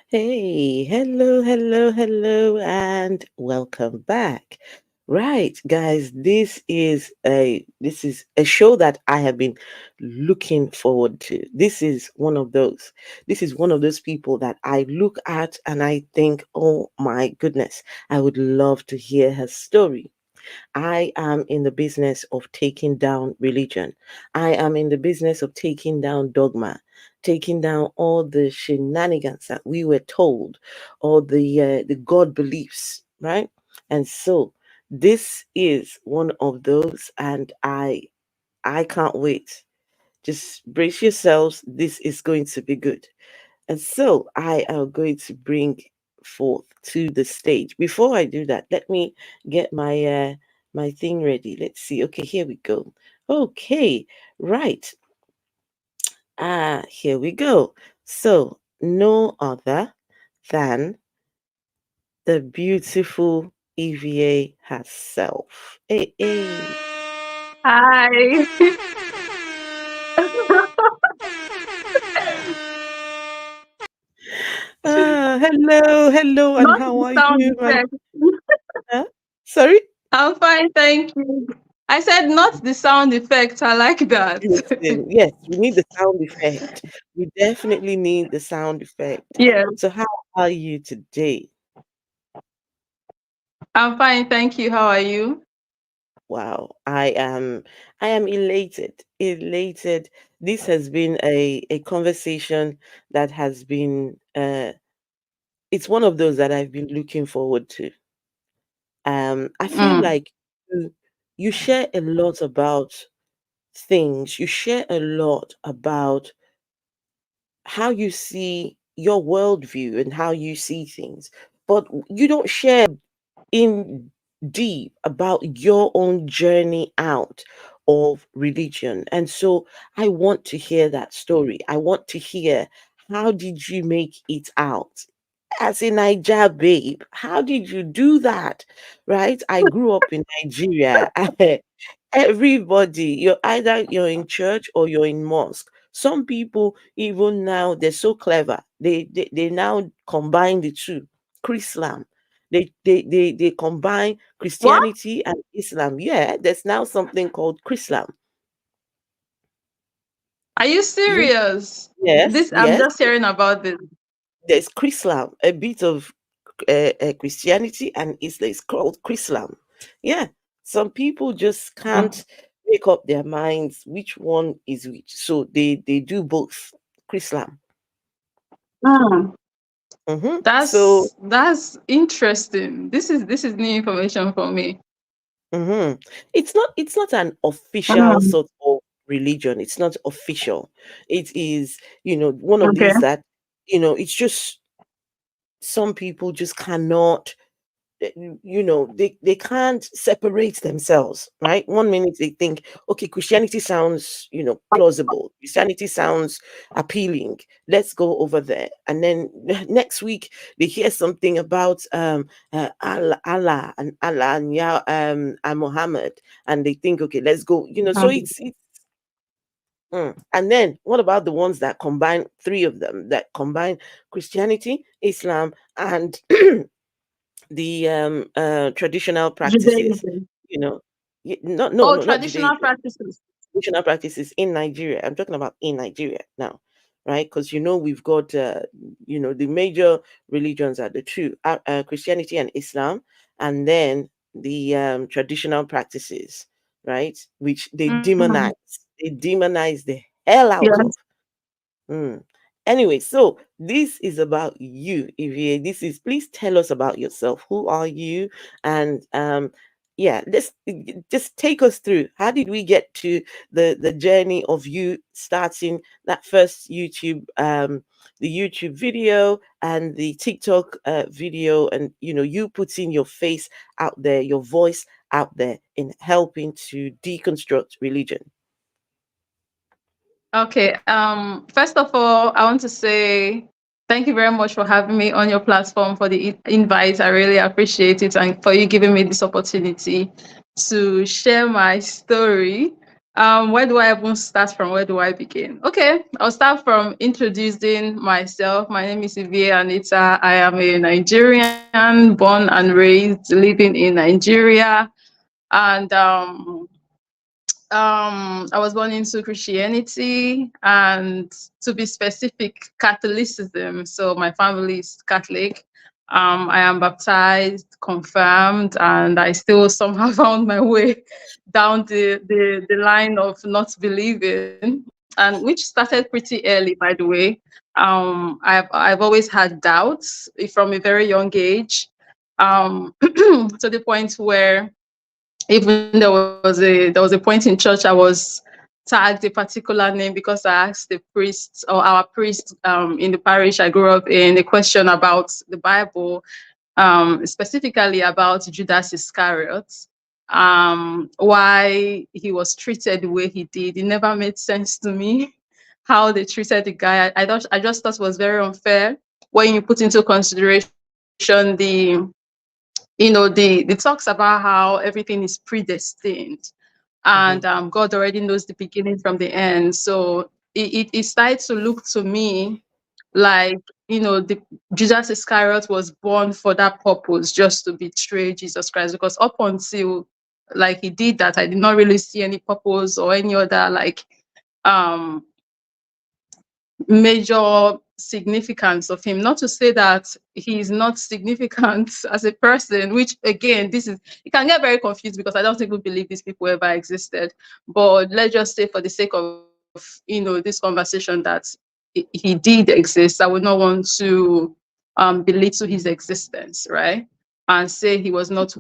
Hey, hello, hello, hello, and welcome back. Right, guys, this is a show that I have been looking forward to. This is one of those people that I look at and I think, "Oh my goodness, I would love to hear her story." I am in the business of taking down religion. I am in the business of taking down dogma, taking down all the shenanigans that we were told, or the God beliefs, right? And so this is one of those, and I can't wait. Just brace yourselves. This is going to be good. And so I am going to bring forth to the stage. Before I do that, let me get my thing ready. Let's see. Okay, here we go. Okay, right. Here we go. So no other than the beautiful EVA herself. Hey, hey. Hi. Hello, hello, and Not how the are sound you, man? effect. Huh? Sorry? I'm fine, thank you. I said not the sound effect. I like that. Listen, yes, we need the sound effect. We definitely need the sound effect. Yes, So how are you today? I'm fine, thank you. How are you? Wow, I am elated. Elated. This has been a conversation that has been it's one of those that I've been looking forward to. I feel Mm. like you share a lot about things. You share a lot about how you see your worldview and how you see things, but you don't share in deep about your own journey out of religion. And so I want to hear that story. I want to hear, how did you make it out? As a Niger babe, how did you do that? Right? I grew up in Nigeria. Everybody, you're in church or you're in mosque. Some people, even now, they're so clever. They now combine the two. Chrislam. They combine What? Christianity and Islam. Yeah, there's now something called Chrislam. Are you You serious? Yes, This I'm yes. just hearing about this. There's Chrislam, a bit of Christianity and Islam. It's called Chrislam. Yeah, some people just Mm. can't make up their minds which one is which, so they do both. Chrislam. Mm. So That's interesting. This is new information for me. mhm. It's not an official Mm. sort of religion. It's not official. It is, one of Okay. these that, it's just some people just cannot they can't separate themselves, right? One minute they think, okay, Christianity sounds, plausible. Christianity sounds appealing. Let's go over there. And then next week they hear something about Allah and and Muhammad, and they think, okay, let's go. So Mm. it's And then what about the ones that combine three of them, that combine Christianity, Islam, and the traditional practices, Judaism. you know, not no Oh, no not traditional Judaism, practices. traditional practices in Nigeria. I'm talking about in Nigeria now, right? Because we've got the major religions are the two, Christianity and Islam, and then the traditional practices, right? Which Mm. they demonize the hell out of. Yes. Mm. Anyway, so this is about you, Ivie. Please tell us about yourself. Who are you? And yeah, just take us through. How did we get to the journey of you starting that first the YouTube video and the TikTok video, and you putting your face out there, your voice out there in helping to deconstruct religion. Okay. First of all, I want to say thank you very much for having me on your platform for the invite. I really appreciate it and for you giving me this opportunity to share my story. Where do I even start from? Where do I begin? Okay, I'll start from introducing myself. My name is Anita. I am a Nigerian, born and raised, living in Nigeria, and I was born into Christianity, and to be specific, Catholicism. So my family is Catholic. I am baptized, confirmed, and I still somehow found my way down the line of not believing, and which started pretty early, by the way. I've always had doubts from a very young age, to the point where even there was a point in church I was tagged a particular name because I asked the priest or our priest in the parish I grew up in a question about the Bible, specifically about Judas Iscariot, why he was treated the way he did. It never made sense to me how they treated the guy. I just thought it was very unfair when you put into consideration the talks about how everything is predestined, and Mm-hmm. God already knows the beginning from the end. So it started to look to me like, the Jesus Iscariot was born for that purpose, just to betray Jesus Christ, because up until like he did that, I did not really see any purpose or any other like um major significance of him. Not to say that he is not significant as a person, which again, this is, it can get very confused because I don't even believe these people ever existed. But let's just say for the sake of this conversation that he did exist, I would not want to belittle his existence, right? And say he was not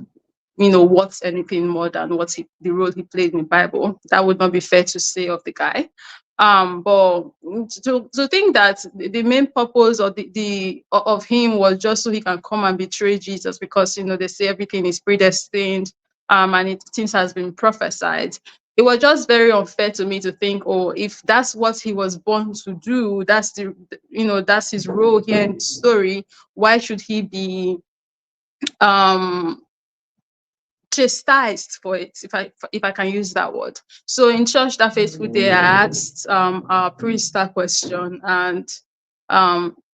worth anything more than the role he played in the Bible. That would not be fair to say of the guy. But to think that the main purpose of him was just so he can come and betray Jesus, because they say everything is predestined, and things has been prophesied. It was just very unfair to me to think, oh, if that's what he was born to do, that's his role here in the story. Why should he be um chastised for it, if I can use that word. So in church that faithful day, I asked our priest that question, and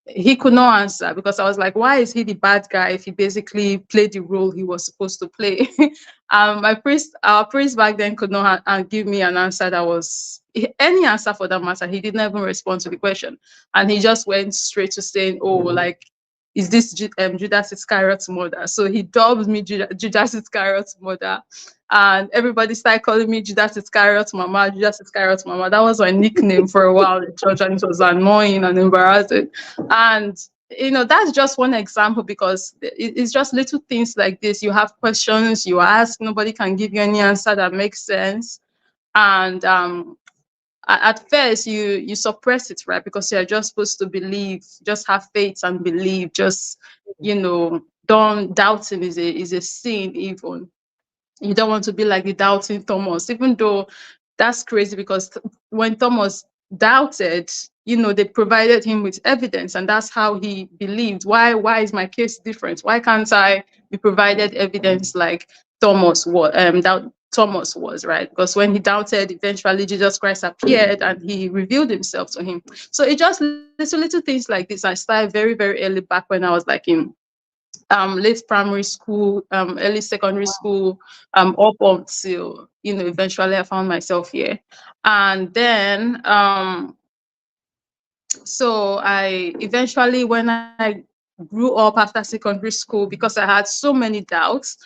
he could not answer, because I was like, why is he the bad guy if he basically played the role he was supposed to play? Our priest back then could not give me an answer that was any answer for that matter. He didn't even respond to the question, and he just went straight to saying, oh, like, is this Judas Iscariot's mother? So he dubbed me Judas Iscariot's mother. And everybody started calling me Judas Iscariot's mama, Judas Iscariot's mama. That was my nickname for a while in church, and it was annoying and embarrassing. And that's just one example, because it's just little things like this. You have questions, you ask, nobody can give you any answer that makes sense. And at first you suppress it, right? Because you're just supposed to believe, just have faith and believe, just don't doubting is a sin. Even you don't want to be like the doubting Thomas, even though that's crazy, because when Thomas doubted, they provided him with evidence, and that's how he believed. Why is my case different? Why can't I be provided evidence like Thomas was? Thomas was, right? Because when he doubted, eventually Jesus Christ appeared and he revealed himself to him. So it just little things like this. I started very, very early, back when I was like in late primary school, early secondary school, up until eventually I found myself here. And then so I eventually, when I grew up after secondary school, because I had so many doubts,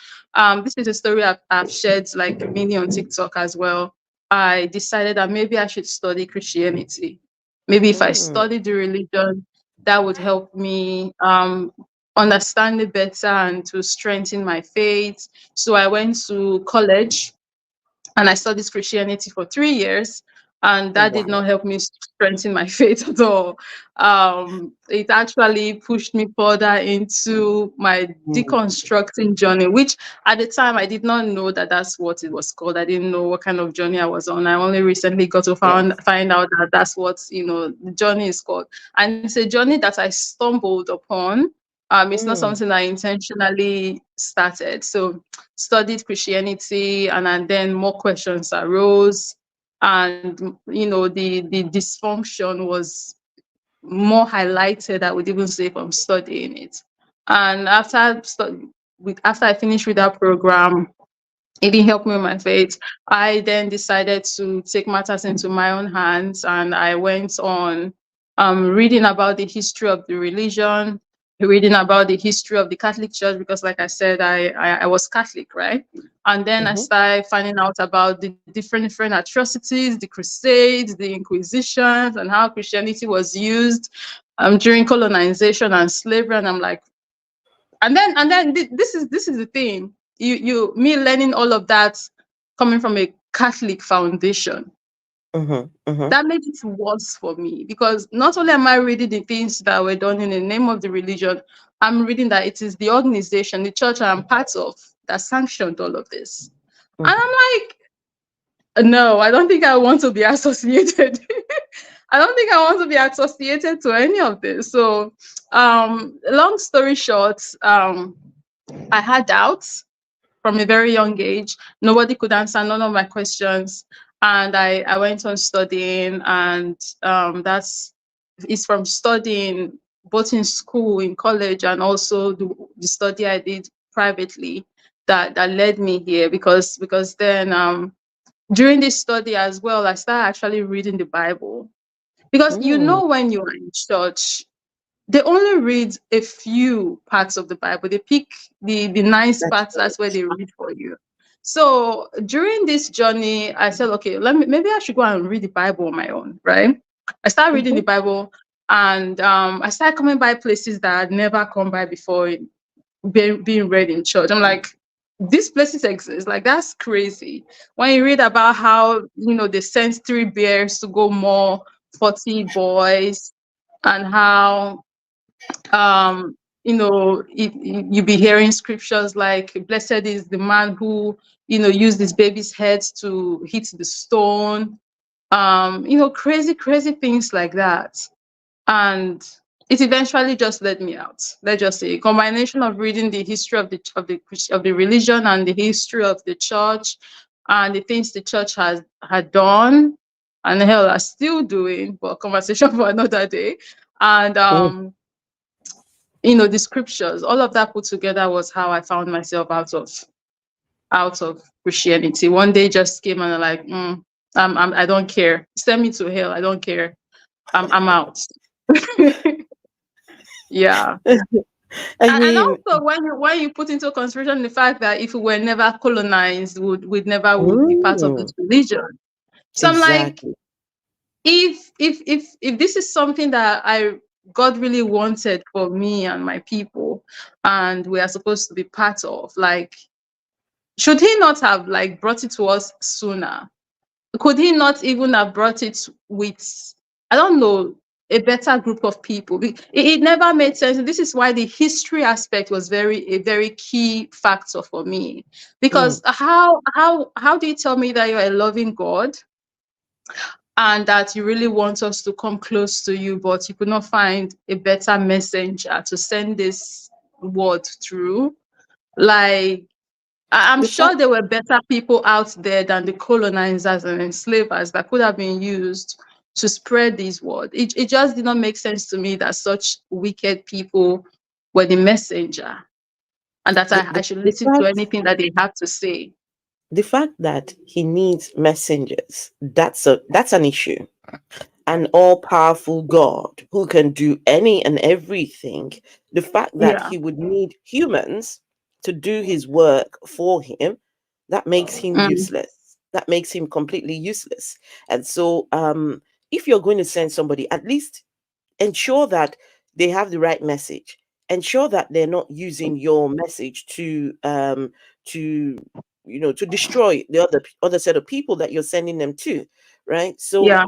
this is a story I've shared like many on TikTok as well. I decided that maybe I should study Christianity. Maybe if I Mm. studied the religion, that would help me understand it better and to strengthen my faith. So I went to college and I studied Christianity for 3 years, and that did Wow. not help me strengthen my faith at all. It actually pushed me further into my Mm. deconstructing journey, which at the time I did not know that that's what it was called. I didn't know what kind of journey I was on. I only recently got to Yes. find out that that's what the journey is called, and it's a journey that I stumbled upon. It's not Mm. something I intentionally started. So studied Christianity, and then more questions arose. and the dysfunction was more highlighted, I would even say, from studying it. And after I finished with that program, it didn't help me with my faith. I then decided to take matters into my own hands, and I went on reading about the history of the religion, reading about the history of the Catholic Church, because, like I said, I was Catholic, right? And then I Mm-hmm. started finding out about the different atrocities, the Crusades, the Inquisitions, and how Christianity was used during colonization and slavery. And I'm like, this is the thing. Me learning all of that coming from a Catholic foundation, Mm-hmm. Mm-hmm. that made it worse for me, because not only am I reading the things that were done in the name of the religion, I'm reading that it is the organization, the church I'm part of, that sanctioned all of this. And Mm-hmm. I'm like, no, I don't think I want to be associated. I don't think I want to be associated to any of this. So, long story short, I had doubts from a very young age. Nobody could answer none of my questions. And I went on studying, and that's it's from studying both in school, in college, and also the study I did privately that led me here. Because then during this study as well, I started actually reading the Bible. Because Mm. when you are in church, they only read a few parts of the Bible. They pick the nice That's parts. That's where they read for you. So during this journey, I said, okay, maybe I should go and read the Bible on my own, right? I started reading mm-hmm. the Bible, and I started coming by places that I'd never come by before, being read in church. I'm like, these places exist. Like, that's crazy. When you read about how they sent 3 bears to go more 40 boys, and how you be hearing scriptures like, blessed is the man who used his baby's head to hit the stone, crazy things like that. And it eventually just led me out. Let's just say a combination of reading the history of the religion, and the history of the church, and the things the church had done, and hell are still doing, but conversation for another day. And Mm. the scriptures, all of that put together was how I found myself out of Christianity. One day just came, and I'm like, I don't care. Send me to hell. I don't care. I'm out. Yeah. I And mean, also, when you put into consideration the fact that if we were never colonized, we'd never would be part of this mm, religion. So I'm like, exactly. if this is something that God really wanted for me and my people, and we are supposed to be part of, like, should he not have, like, brought it to us sooner? Could he not even have brought it with, I don't know, a better group of people? It never made sense. This is why the history aspect was a very key factor for me. Mm. Because how do you tell me that you're a loving God, and that you really want us to come close to you, but you could not find a better messenger to send this word through? Like, I'm The sure fact, there were better people out there than the colonizers and enslavers that could have been used to spread this word. It just did not make sense to me that such wicked people were the messenger, and that the, I the, should the listen to fact, anything that they have to say. the fact that he needs messengers, that's an issue. An all-powerful God who can do any and everything. The fact that Yeah. he would need humans to do his work for him, that makes him Mm, useless. That makes him completely useless. And so, if you're going to send somebody, at least ensure that they have the right message. Ensure that they're not using your message to to destroy the other set of people that you're sending them to, right? So yeah.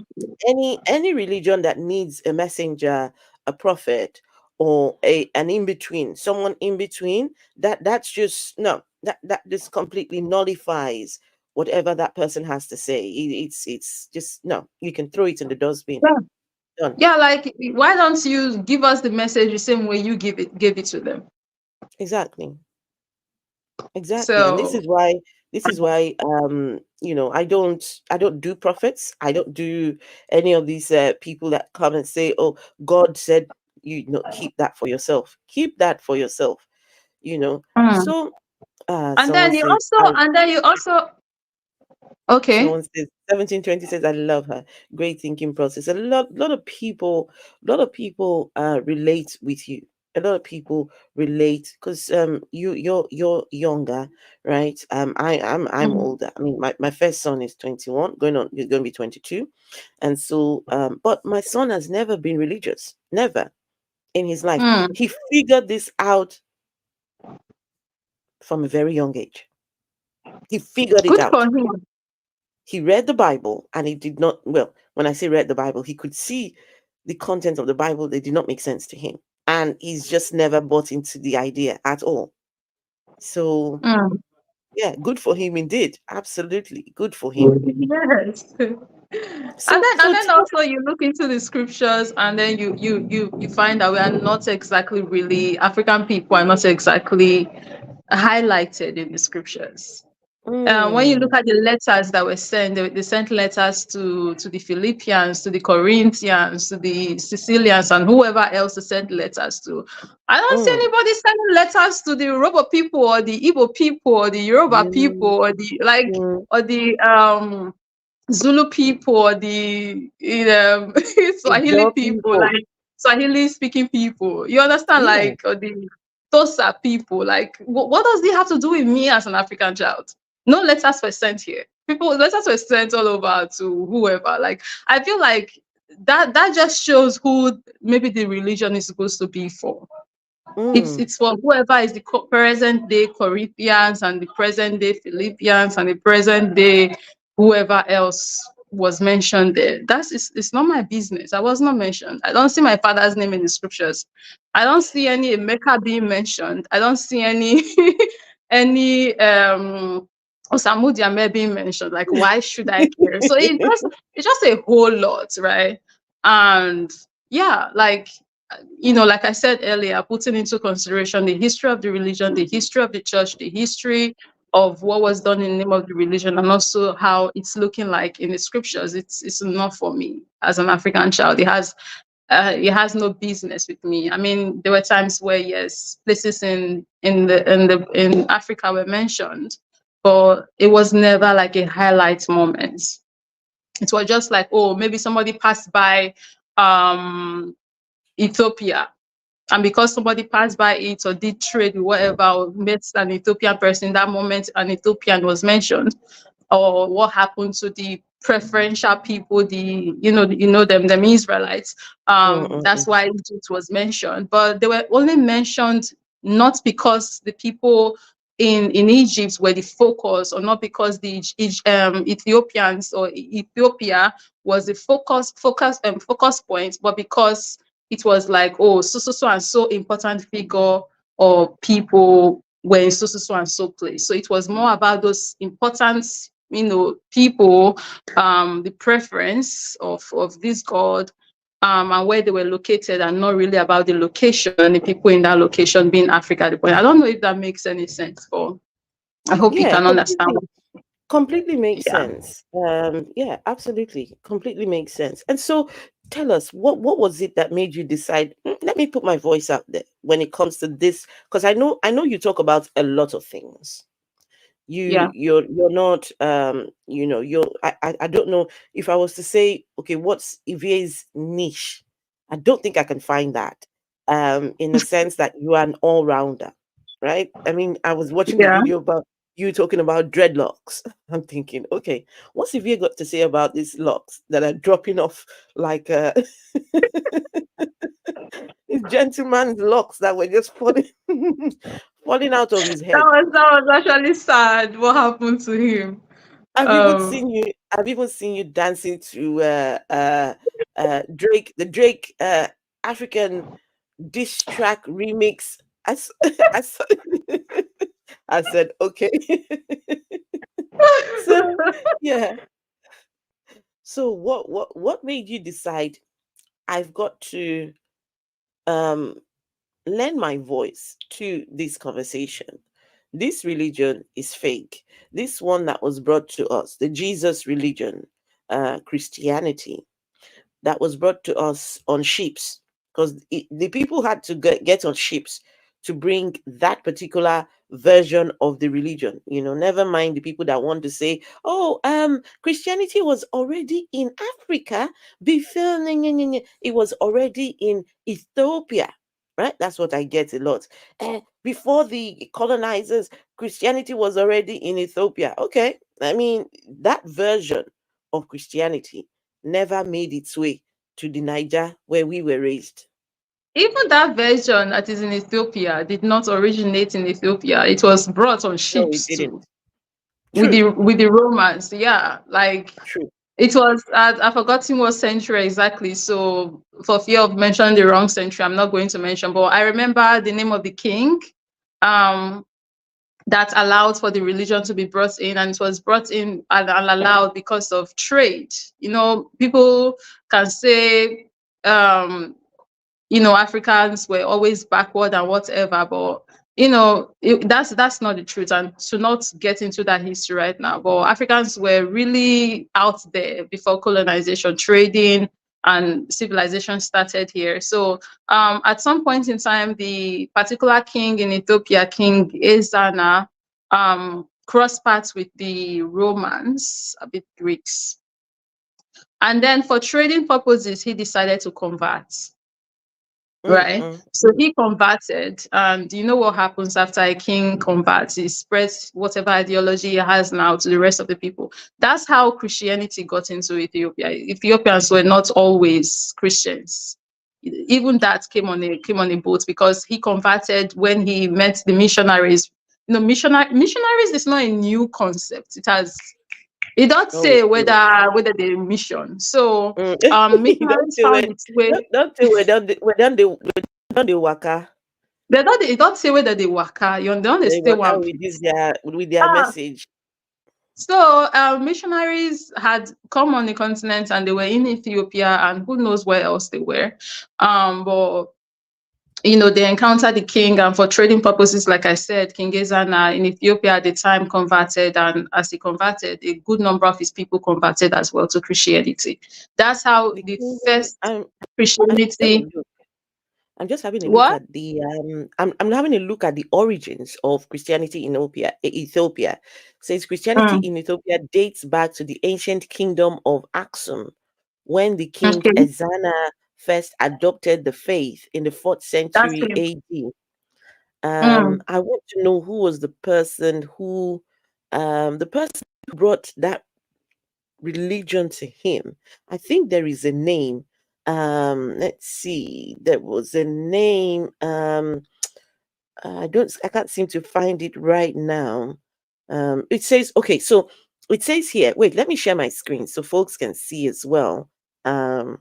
any religion that needs a messenger, a prophet, or an in between, someone in between, that's just no, that just completely nullifies whatever that person has to say. It's just no. You can throw it in the dustbin. Yeah. Done. Yeah, like, why don't you give us the message the same way you gave it to them? Exactly. Exactly. And this So is why This is why, I don't do prophets. I don't do any of these people that come and say, "Oh, God said, keep that for yourself. Keep that for yourself." Mm. So, And someone then you says, also, and then you also, okay. someone says 1720 says, "I love her. Great thinking process." A lot of people relate with you. A lot of people relate because you're younger, right? I'm Mm. older. I mean, my first son is 21, he's going to be 22, and so but my son has never been religious, never in his life. Mm. He figured this out from a very young age. He figured it Good for out. him. He read the Bible and he did not, well, when I say read the Bible, he could see the content of the Bible, they did not make sense to him. And he's just never bought into the idea at all. So, Mm. yeah, good for him indeed. Absolutely. Good for him. Yes. So, And so then also you look into the scriptures, and then you find that we are not exactly really African people are not exactly highlighted in the scriptures. When you look mm, at the letters that were sent, they sent letters to the Philippians, to the Corinthians, to the Sicilians, and whoever else they sent letters to. I don't see mm, anybody sending letters to the Yoruba people or the Igbo people or the Yoruba people mm, or the like mm. or the Zulu people or the Swahili Ijaw people, people. like Swahili speaking people. You understand, Yeah. like, or the Tosa people. Like, what does it have to do with me as an African child? No letters were sent here. People letters were sent all over to whoever. Like, I feel like that just shows who maybe the religion is supposed to be for. It's Mm, it's for whoever is the present day Corinthians and the present day Philippians and the present day whoever else was mentioned there. It's not my business. I was not mentioned. I don't see my father's name in the scriptures. I don't see any Emeka being mentioned. I don't see any any Osamu Diame being mentioned. Like, why should I care? So it's just a whole lot, right? And yeah, like, like I said earlier, putting into consideration the history of the religion, the history of the church, the history of what was done in the name of the religion, and also how it's looking like in the scriptures. It's enough for me as an African child. It has no business with me. I mean, there were times where, yes, places in Africa were mentioned, but it was never like a highlight moment. It was just like, oh, maybe somebody passed by um Ethiopia. And because somebody passed by it or did trade with whatever, or met an Ethiopian person, that moment an Ethiopian was mentioned, or what happened to the preferential people, them Israelites. mm, That's mm, why Egypt was mentioned. But they were only mentioned not because the people in Egypt were the focus, or not because the Ethiopians or Ethiopia was the focus point, but because it was like, oh, so and so important figure or people were in so and so place. So it was more about those important, people, the preference of this God, and where they were located, and not really about the location and the people in that location being Africa at the point. I don't know if that makes any sense, but I hope you yeah, can understand. completely makes Yeah. sense. Yeah, absolutely, completely makes sense. And so, tell us, what was it that made you decide? Let me put my voice out there when it comes to this, because I know you talk about a lot of things. Yeah. You're not you're I don't know if I was to say, okay, what's Ivie's niche. I don't think I can find that, in the sense that you are an all-rounder, right? I mean, I was watching the Yeah. video about you talking about dreadlocks. I'm thinking, okay, what's Ivie got to say about these locks that are dropping off like these gentleman's locks that were just falling falling out of his That head. was that was actually sad. What happened to him? I've even Um, seen you. I've even seen you dancing to Drake, the Drake African diss track remix. I saw, I said, okay. So yeah. So what made you decide I've got to um lend my voice to this conversation? This religion is fake. This one that was brought to us, the Jesus religion, Christianity, that was brought to us on ships, because the people had to get on ships to bring that particular version of the religion. Never mind the people that want to say, oh, Christianity was already in Africa before. It was already in Ethiopia, right? That's what I get a lot. Before the colonizers, Christianity was already in Ethiopia. Okay, I mean, that version of Christianity never made its way to the Niger where we were raised. Even that version that is in Ethiopia did not originate in Ethiopia. It was brought on No, it ships didn't. too with True, the Romans. Yeah, like true. it was. I've forgotten what century exactly. So for fear of mentioning the wrong century, I'm not going to mention. But I remember the name of the king. Um, that allowed for the religion to be brought in, and it was brought in and allowed because of trade. People can say Africans were always backward and whatever, but that's not the truth. And to not get into that history right now, but Africans were really out there before colonization, trading, and civilization started here. So at some point in time, the particular king in Ethiopia, King Ezana, crossed paths with the Romans, a bit Greeks. And then for trading purposes, he decided to convert. Right. Mm-mm. So he converted, and you know what happens after a king converts? He spreads whatever ideology he has now to the rest of the people. That's how Christianity got into Ethiopia. Ethiopians were not always Christians. Even that came on a boat because he converted when he met the missionaries. Missionaries is not a new concept. It does No, it say didn't. whether they mission. So Mm. Don't missionaries say found where, its way. don't say where done the waka. They don't. It don't say whether they waka. You don't They stay waka one with place. their Ah, message. so missionaries had come on the continent and they were in Ethiopia and who knows where else they were. But they encountered the king, and for trading purposes, like I said, King Ezana in Ethiopia at the time converted, and as he converted, a good number of his people converted as well to Christianity. That's how The the kingdom. first I'm having Christianity. a look. I'm just having a look What? at the I'm having a look at the origins of Christianity in Ethiopia. Says Christianity Mm, in Ethiopia dates back to the ancient kingdom of Aksum, when the king okay, Ezana first adopted the faith in the 4th that's century him. AD. Mm, I want to know who was the person who brought that religion to him. I think there is a name. Let's see. There was a name. I can't seem to find it right now. It says, okay, so it says here, wait, let me share my screen so folks can see as well. Um,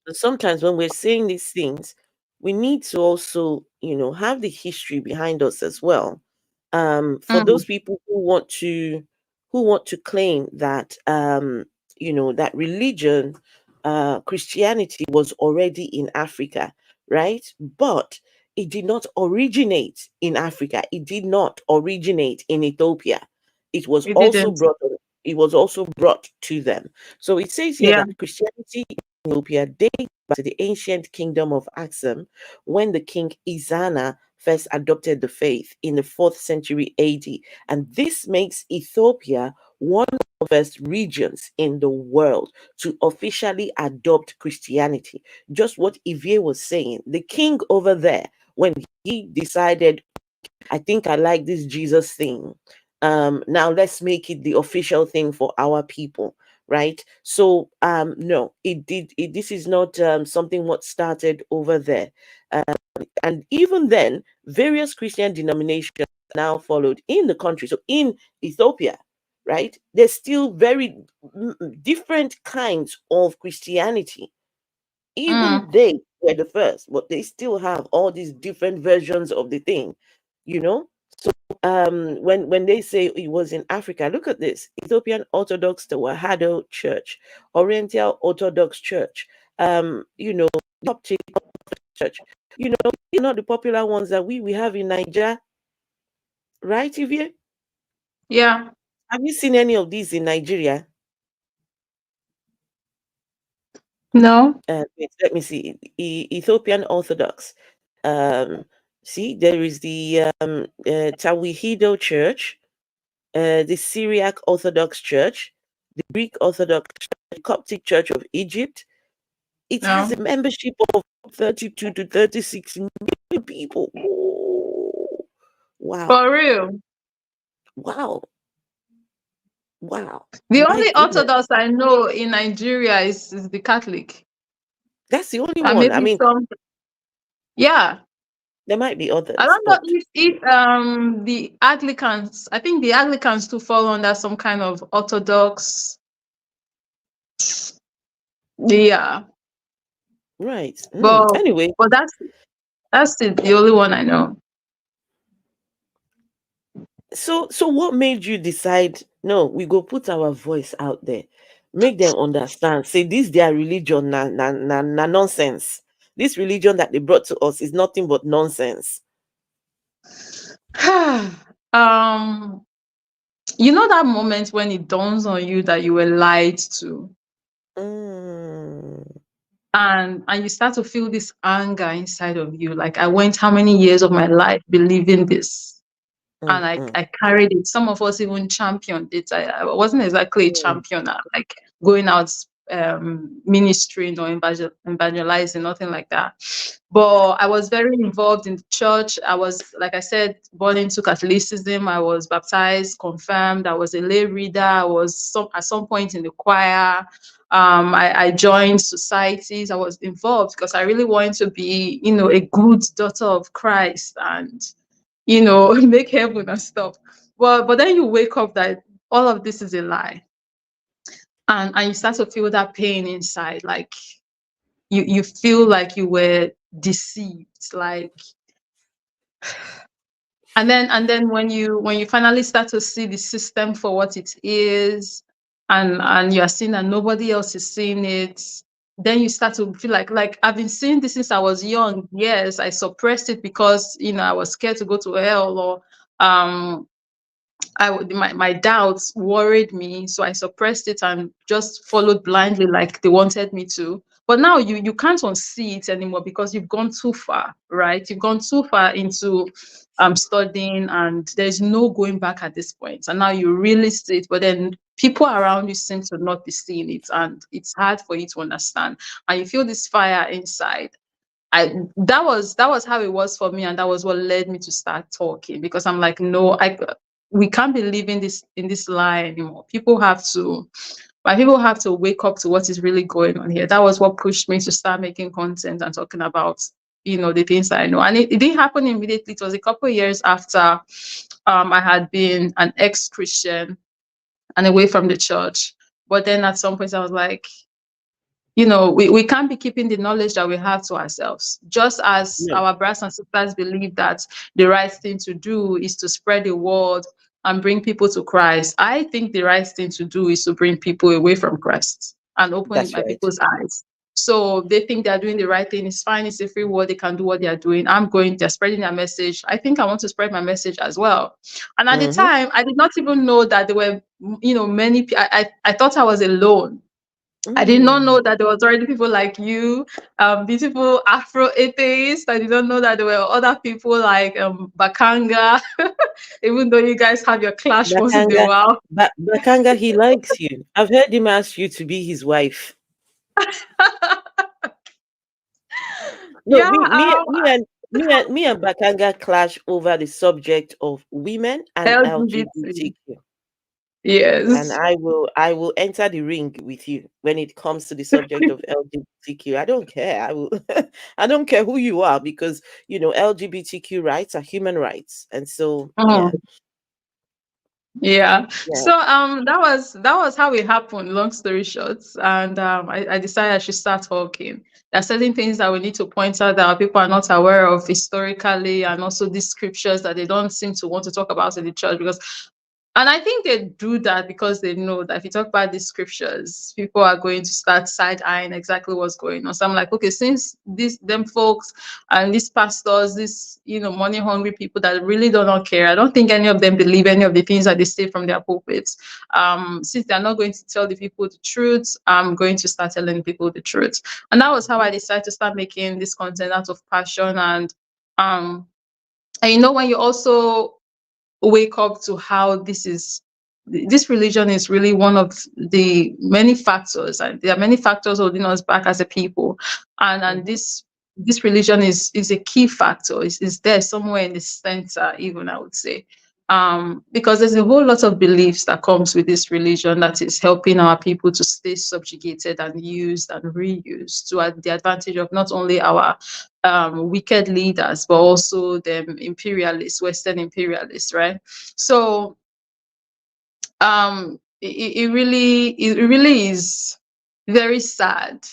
Sometimes when we're saying these things, we need to also, have the history behind us as well. For mm, those people who want to claim that that religion, Christianity was already in Africa, right? But it did not originate in Africa. It did not originate in Ethiopia. It was we also didn't. brought. It was also brought to them. So it says here Yeah. that Christianity Ethiopia dates back to the ancient kingdom of Aksum, when the king Izana first adopted the faith in the 4th century AD. And this makes Ethiopia one of the first regions in the world to officially adopt Christianity. Just what Ivie was saying. The king over there, when he decided, I think I like this Jesus thing. Now let's make it the official thing for our people, right? So no, this is not something what started over there. And even then, various Christian denominations now followed in the country. So in Ethiopia, right, there's still very different kinds of Christianity. Mm, Even they were the first, but they still have all these different versions of the thing, you know. When they say it was in Africa, look at this: Ethiopian Orthodox Tewahedo Church, Oriental Orthodox Church, Coptic Church. These are not the popular ones that we have in Nigeria. right? Yeah. Have you seen any of these in Nigeria? No. Wait, let me see. Ethiopian Orthodox. Um, See, there is the Tawihido Church, the Syriac Orthodox Church, the Greek Orthodox Church, the Coptic Church of Egypt. It has No. a membership of 32 to 36 million people. Oh, wow, For real. wow, wow. The My only goodness. Orthodox I know in Nigeria is the Catholic. That's the only And one. I maybe mean, some, yeah. there might be I others, don't know but if the Anglicans, I think the Anglicans too fall under some kind of Orthodox. Yeah. right. But Anyway, but that's the only one I know. so what made you decide, no, we go put our voice out there, make them understand, say this their religion na nonsense. This religion that they brought to us is nothing but nonsense. um you know that moment when it dawns on you that you were lied to, Mm, and you start to feel this anger inside of you, like I went how many years of my life believing this, mm, and I, mm, I carried it. Some of us even championed it. I wasn't exactly a mm, champion, like going out ministering or evangelizing, nothing like that. But I was very involved in the church. I was, like I said, born into Catholicism. I was baptized, confirmed. I was a lay reader. I was at some point in the choir. I joined societies. I was involved because I really wanted to be, a good daughter of Christ and make heaven and stuff. But then you wake up that all of this is a lie. And you start to feel that pain inside, like you feel like you were deceived, like. And then when you finally start to see the system for what it is, and you are seeing that nobody else is seeing it, then you start to feel like I've been seeing this since I was young. Yes, I suppressed it because I was scared to go to hell, or um my doubts worried me, so I suppressed it and just followed blindly like they wanted me to. But now you can't unsee it anymore because you've gone too far, right? You've gone too far into studying, and there's no going back at this point. And now you really see it, but then people around you seem to not be seeing it, and it's hard for you to understand. And you feel this fire inside. That was how it was for me, and that was what led me to start talking, because I'm like, no, we can't be living this in this lie anymore. People have to wake up to what is really going on here. That was what pushed me to start making content and talking about the things that I know. And it didn't happen immediately. It was a couple of years after I had been an ex-Christian and away from the church. But then at some point I was like, we can't be keeping the knowledge that we have to ourselves. Just as no, our brothers and sisters believe that the right thing to do is to spread the word and bring people to Christ, I think the right thing to do is to bring people away from Christ and open that's my right. people's eyes. So they think they're doing the right thing. It's fine. It's a free word. They can do what they're doing. They're spreading their message. I think I want to spread my message as well. And at the Mm-hmm. time, I did not even know that there were, many. I thought I was alone. I did not know Mm, that there was already people like you, beautiful Afro atheists. I did not know that there were other people like Bakanga, even though you guys have your clash once in a Bakanga, while. Bakanga, he likes you. I've heard him ask you to be his wife. No, Yeah, me and Bakanga clash over the subject of women and LGBT. LGBTQ. And Yes. I will enter the ring with you when it comes to the subject of LGBTQ. I don't care. I will I don't care who you are, because LGBTQ rights are human rights. And so yeah. Mm. Yeah. Yeah. So that was how it happened, long story short. And I decided I should start talking. There are certain things that we need to point out that our people are not aware of historically, and also these scriptures that they don't seem to want to talk about in the church, because And I think they do that because they know that if you talk about these scriptures, people are going to start side eyeing exactly what's going on. So I'm like, okay, since these them folks and these pastors, these money hungry people that really do not care, I don't think any of them believe any of the things that they say from their pulpits. Since they're not going to tell the people the truth, I'm going to start telling people the truth. And that was how I decided to start making this content out of passion. Um and when you also wake up to how this religion is really one of the many factors, and there are many factors holding us back as a people, and Mhm. this religion is a key factor, is there somewhere in the center, even, I would say. Because there's a whole lot of beliefs that comes with this religion that is helping our people to stay subjugated and used and reused to the advantage of not only our wicked leaders, but also them imperialists, Western imperialists, right? So it really is very sad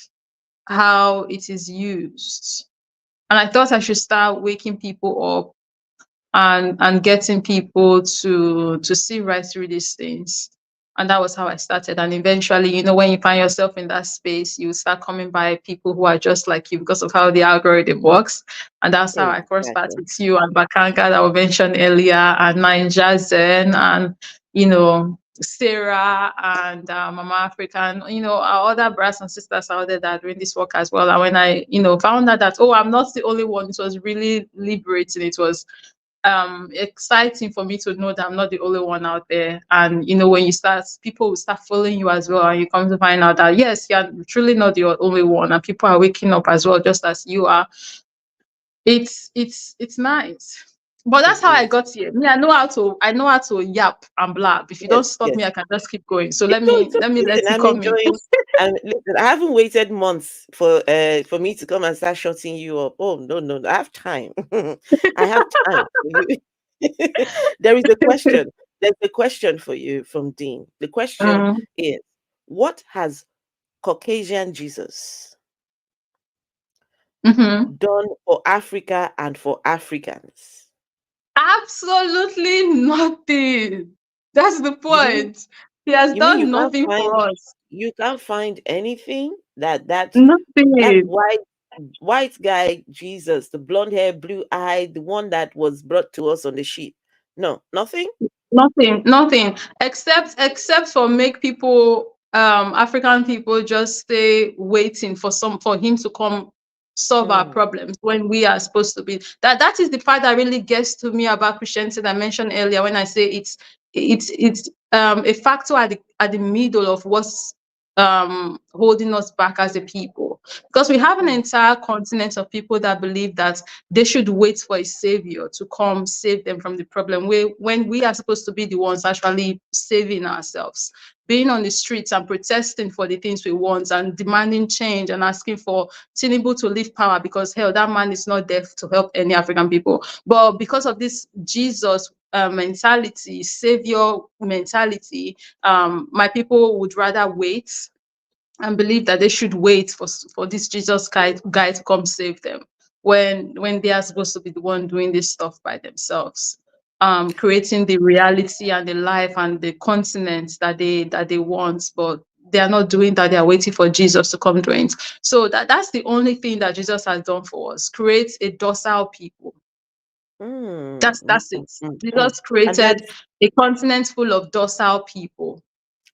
how it is used. And I thought I should start waking people up and getting people to see right through these things. And that was how I started. And eventually, when you find yourself in that space, you start coming by people who are just like you because of how the algorithm works. And that's how I crossed paths Exactly. with you and Bakanga that I mentioned earlier, and Ninja Zen, and Sarah, and Mama African, our other brothers and sisters out there that are doing this work as well. And when I, found out that, oh, I'm not the only one, it was really liberating. It was exciting for me to know that I'm not the only one out there. And when you start, people will start following you as well, and you come to find out that yes, you're truly not the only one, and people are waking up as well, just as you are. It's nice. But that's It how I is. got here. Me, I know how to yap and blab. If you don't Yes, stop yes. me, I can just keep going. So No, it's okay. let Listen, you I'm come in. enjoying. And listen, I haven't waited months for me to come and start shutting you up. Oh no, no, no, I have time. I have time for you. There is a question. There's a question for you from Dean. The question Mm, is, what has Caucasian Jesus mhm. done for Africa and for Africans? Absolutely nothing. That's the You mean point. He has you mean done nothing for us. you can't find anything that Nothing. white guy Jesus, the blonde hair, blue eye, the one that was brought to us on the sheet? No, nothing. Nothing, except for make people, African people, just stay waiting for him to come solve our Mm, problems when we are supposed to be. That is the part that really gets to me about Christianity that I mentioned earlier, when I say it's a factor at the middle of what's holding us back as a people, because we have an mm, entire continent of people that believe that they should wait for a savior to come save them from the problem, when we are supposed to be the ones actually saving ourselves, being on the streets and protesting for the things we want and demanding change and asking for Tinubu to leave power, because hell, that man is not there to help any African people. But because of this Jesus mentality, savior mentality, my people would rather wait and believe that they should wait for this Jesus guy to come save them, when they are supposed to be the one doing this stuff by themselves, creating the reality and the life and the continent that they want, but they are not doing that. They are waiting for Jesus to come doing it. So that's the only thing that Jesus has done for us: create a docile people. mm, mm, That's mm, it. mm, mm. Jesus And that created a continent full of docile people,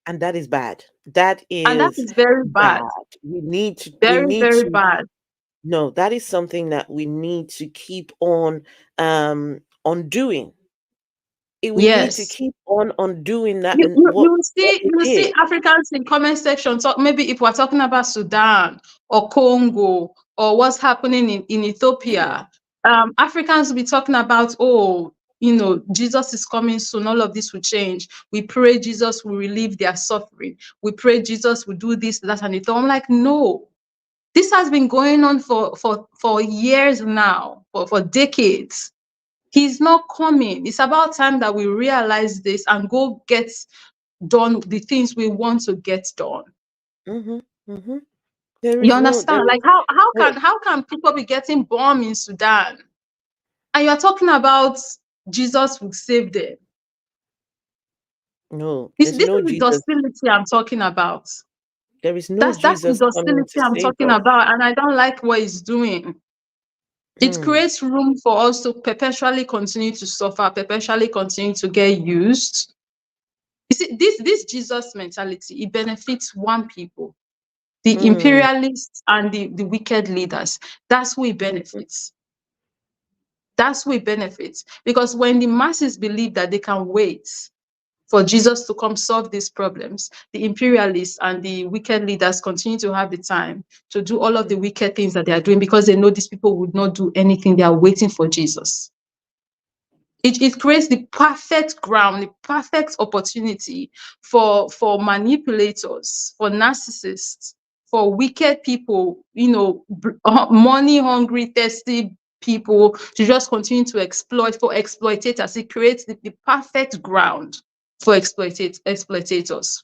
and that is bad. That and that is is very bad. bad, We very need very to bad. no, that is something that we need to keep on doing. We need to Yes. keep on undoing that You, and you, you what will what see we you will see did. Africans in comment section. So maybe if we're talking about Sudan or Congo or what's happening in Yeah. Ethiopia, Africans will be talking about, oh, Jesus is coming soon, all of this will change. We pray Jesus will relieve their suffering. We pray Jesus will do this, that, and it. I'm like, no. This has been going on for years now, for decades. He's not coming. It's about time that we realize this and go get done the things we want to get done. Mm-hmm. Mm-hmm. You There understand? Like is how no, can people be getting bombed in Sudan? And you're talking about Jesus will save them. No, This, there's this no is the Jesus. docility I'm talking about. There is no That's the Jesus coming docility to I'm save talking us. about, and I don't like what it's doing. It Hmm. creates room for us to perpetually continue to suffer, perpetually continue to get used. You see, this Jesus mentality, it benefits one people, the Hmm. imperialists and the wicked leaders. That's who it benefits. That's who it benefits. Because when the masses believe that they can wait for Jesus to come solve these problems, the imperialists and the wicked leaders continue to have the time to do all of the wicked things that they are doing because they know these people would not do anything. They are waiting for Jesus. It creates the perfect ground, the perfect opportunity for manipulators, for narcissists, for wicked people, money hungry, thirsty people to just continue to exploit, for exploitators. It creates the perfect ground for exploitators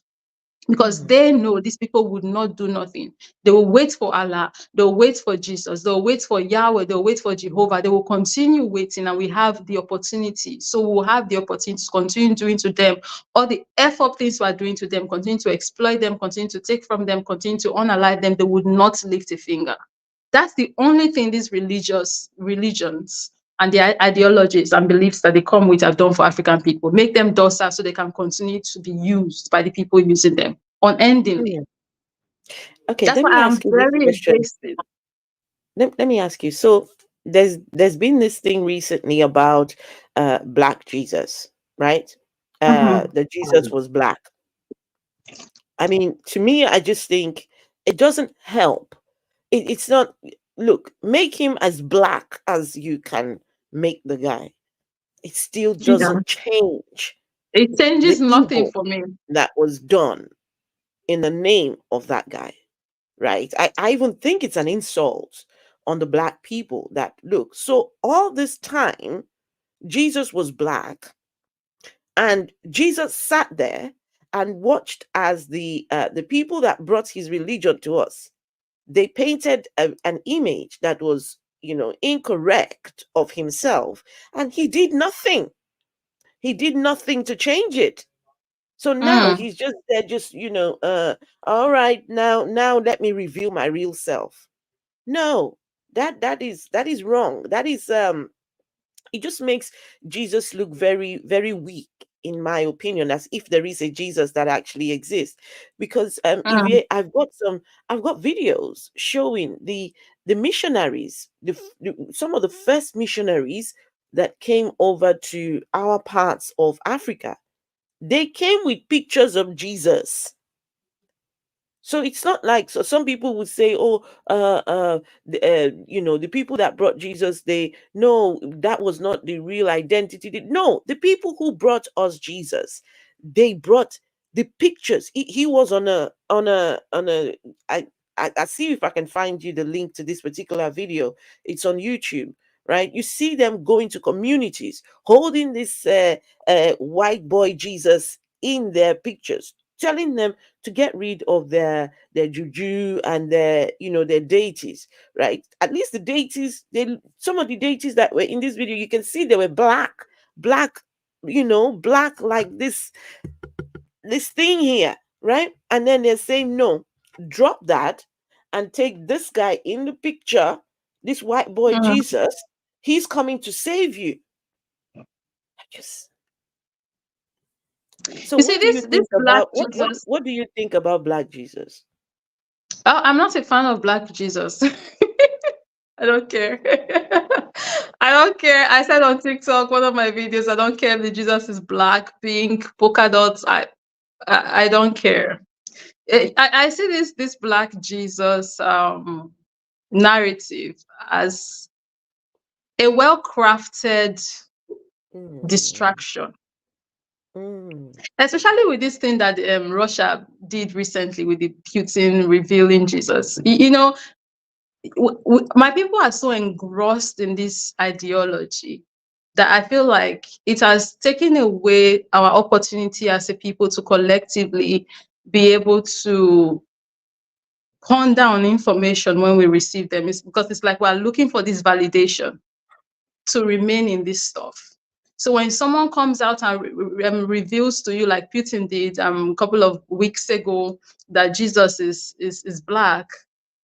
because Hmm. they know these people would not do nothing. They will wait for Allah, they'll wait for Jesus, they'll wait for Yahweh, they'll wait for Jehovah. They will continue waiting, and we have the opportunity. So we'll have the opportunity to continue doing to them all the F up things we are doing to them, continue to exploit them, continue to take from them, continue to unalive them. They would not lift a finger. That's the only thing these religions and the ideologies and beliefs that they come with have done for African people. Make them docile so they can continue to be used by the people using them unendingly. Hmm. Okay, That's let why me I'm ask you this very question. against it. Let me ask you. So there's been this thing recently about black Jesus, right? Mhm. The Jesus was black. I mean, to me, I just think it doesn't help. It's not. Look, make him as black as you can make the guy. It still Yeah. doesn't change It the changes nothing evil for me. that was done in the name of that guy, right? I even think it's an insult on the black people that look. So all this time, Jesus was black, and Jesus sat there and watched as the people that brought his religion to us, they painted an image that was, incorrect of himself, and he did nothing. He did nothing to change it. So now Mm, he's just there, just, all right, now let me reveal my real self. No, that is wrong. That is it just makes Jesus look very, very weak, in my opinion, as if there is a Jesus that actually exists. Because if mm, you, I've got videos showing the missionaries, some of the first missionaries that came over to our parts of Africa. They came with pictures of Jesus. So it's not like, so some people would say, oh, the people that brought Jesus, they no, that was not the real identity. No, the people who brought us Jesus, they brought the pictures. He was on a. I see if I can find you the link to this particular video. It's on YouTube, right? You see them going to communities holding this white boy Jesus in their pictures, telling them to get rid of their juju and their deities, right? At least the deities, some of the deities that were in this video, you can see they were black, black like this thing here, right? And then they're saying, no, drop that and take this guy in the picture, this white boy mm. Jesus. He's coming to save you. I just So You see, what do you this think black about Jesus. what do you think about black Jesus? Oh, I'm not a fan of black Jesus. I don't care. I don't care. I said on TikTok, one of my videos, I don't care if the Jesus is black, pink, polka dots. I don't care. I see this black Jesus narrative as a well crafted Mm, distraction, mm, especially with this thing that Russia did recently with the Putin revealing Jesus. My people are so engrossed in this ideology that I feel like it has taken away our opportunity as a people to collectively be able to ponder on information when we receive them. It's because it's like we're looking for this validation to remain in this stuff. So when someone comes out and reveals to you, like Putin did a couple of weeks ago, that Jesus is black,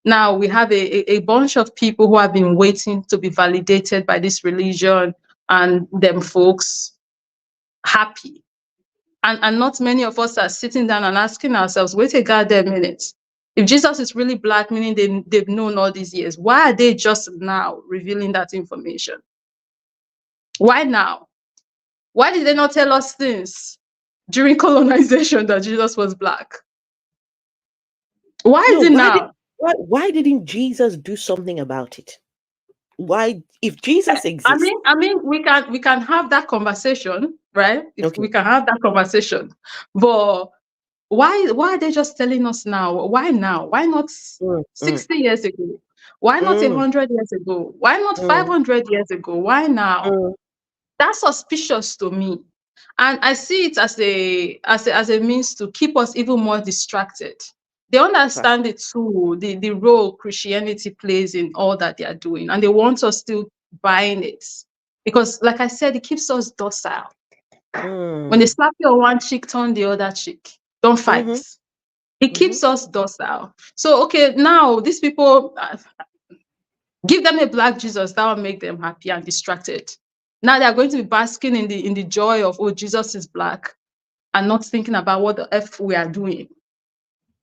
now we have a bunch of people who have been waiting to be validated by this religion and them folks happy. And not many of us are sitting down and asking ourselves, wait a goddamn minute. If Jesus is really black, meaning they've known all these years, why are they just now revealing that information? Why now? Why did they not tell us things during colonization that Jesus was black? Why No, is it now? why didn't Jesus do something about it? Why, if Jesus exists? I mean, we can have that conversation, right? If Okay. we can have that conversation, but why are they just telling us now? Why now? Why not Mm, mm, 60 years ago? Why not mm, 100 years ago? Why not mm, 500 years ago? Why now? mm. That's suspicious to me, and I see it as a means to keep us even more distracted. They Fact. understand it too, the role Christianity plays in all that they are doing, and they want us still buying it because, like I said, it keeps us docile. When they Mm, slap you on one cheek, turn the other cheek. Don't fight. mm-hmm, It mm-hmm. keeps us docile. So, okay, now these people, give them a black Jesus, that will make them happy and distracted. Now they are going to be basking in the joy of, oh, Jesus is black, and not thinking about what the F we are doing.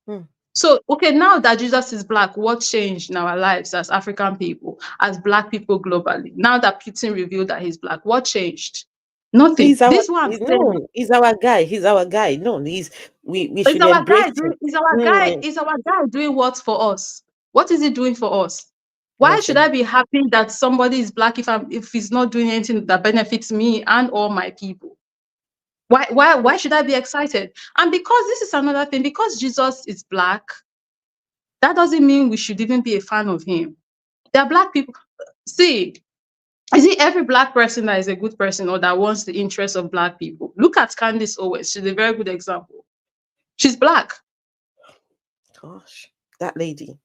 Mm. So, okay, now that Jesus is black, what changed in our lives as African people, as black people globally? Now that Putin revealed that he's black, what changed? Nothing. This one I'm saying. No, he's our guy. He's our guy. No, we Is should our embrace guy him. doing is our guy Mm, is our guy doing what for us? What is he doing for us? Why should I nothing. be happy that somebody is black if he's not doing anything that benefits me and all my people? Why should I be excited? And because this is another thing, because Jesus is black, that doesn't mean we should even be a fan of him. There are black people. See, is it every black person that is a good person or that wants the interests of black people? Look at Candace Owens. She's a very good example. She's black. Gosh, that lady.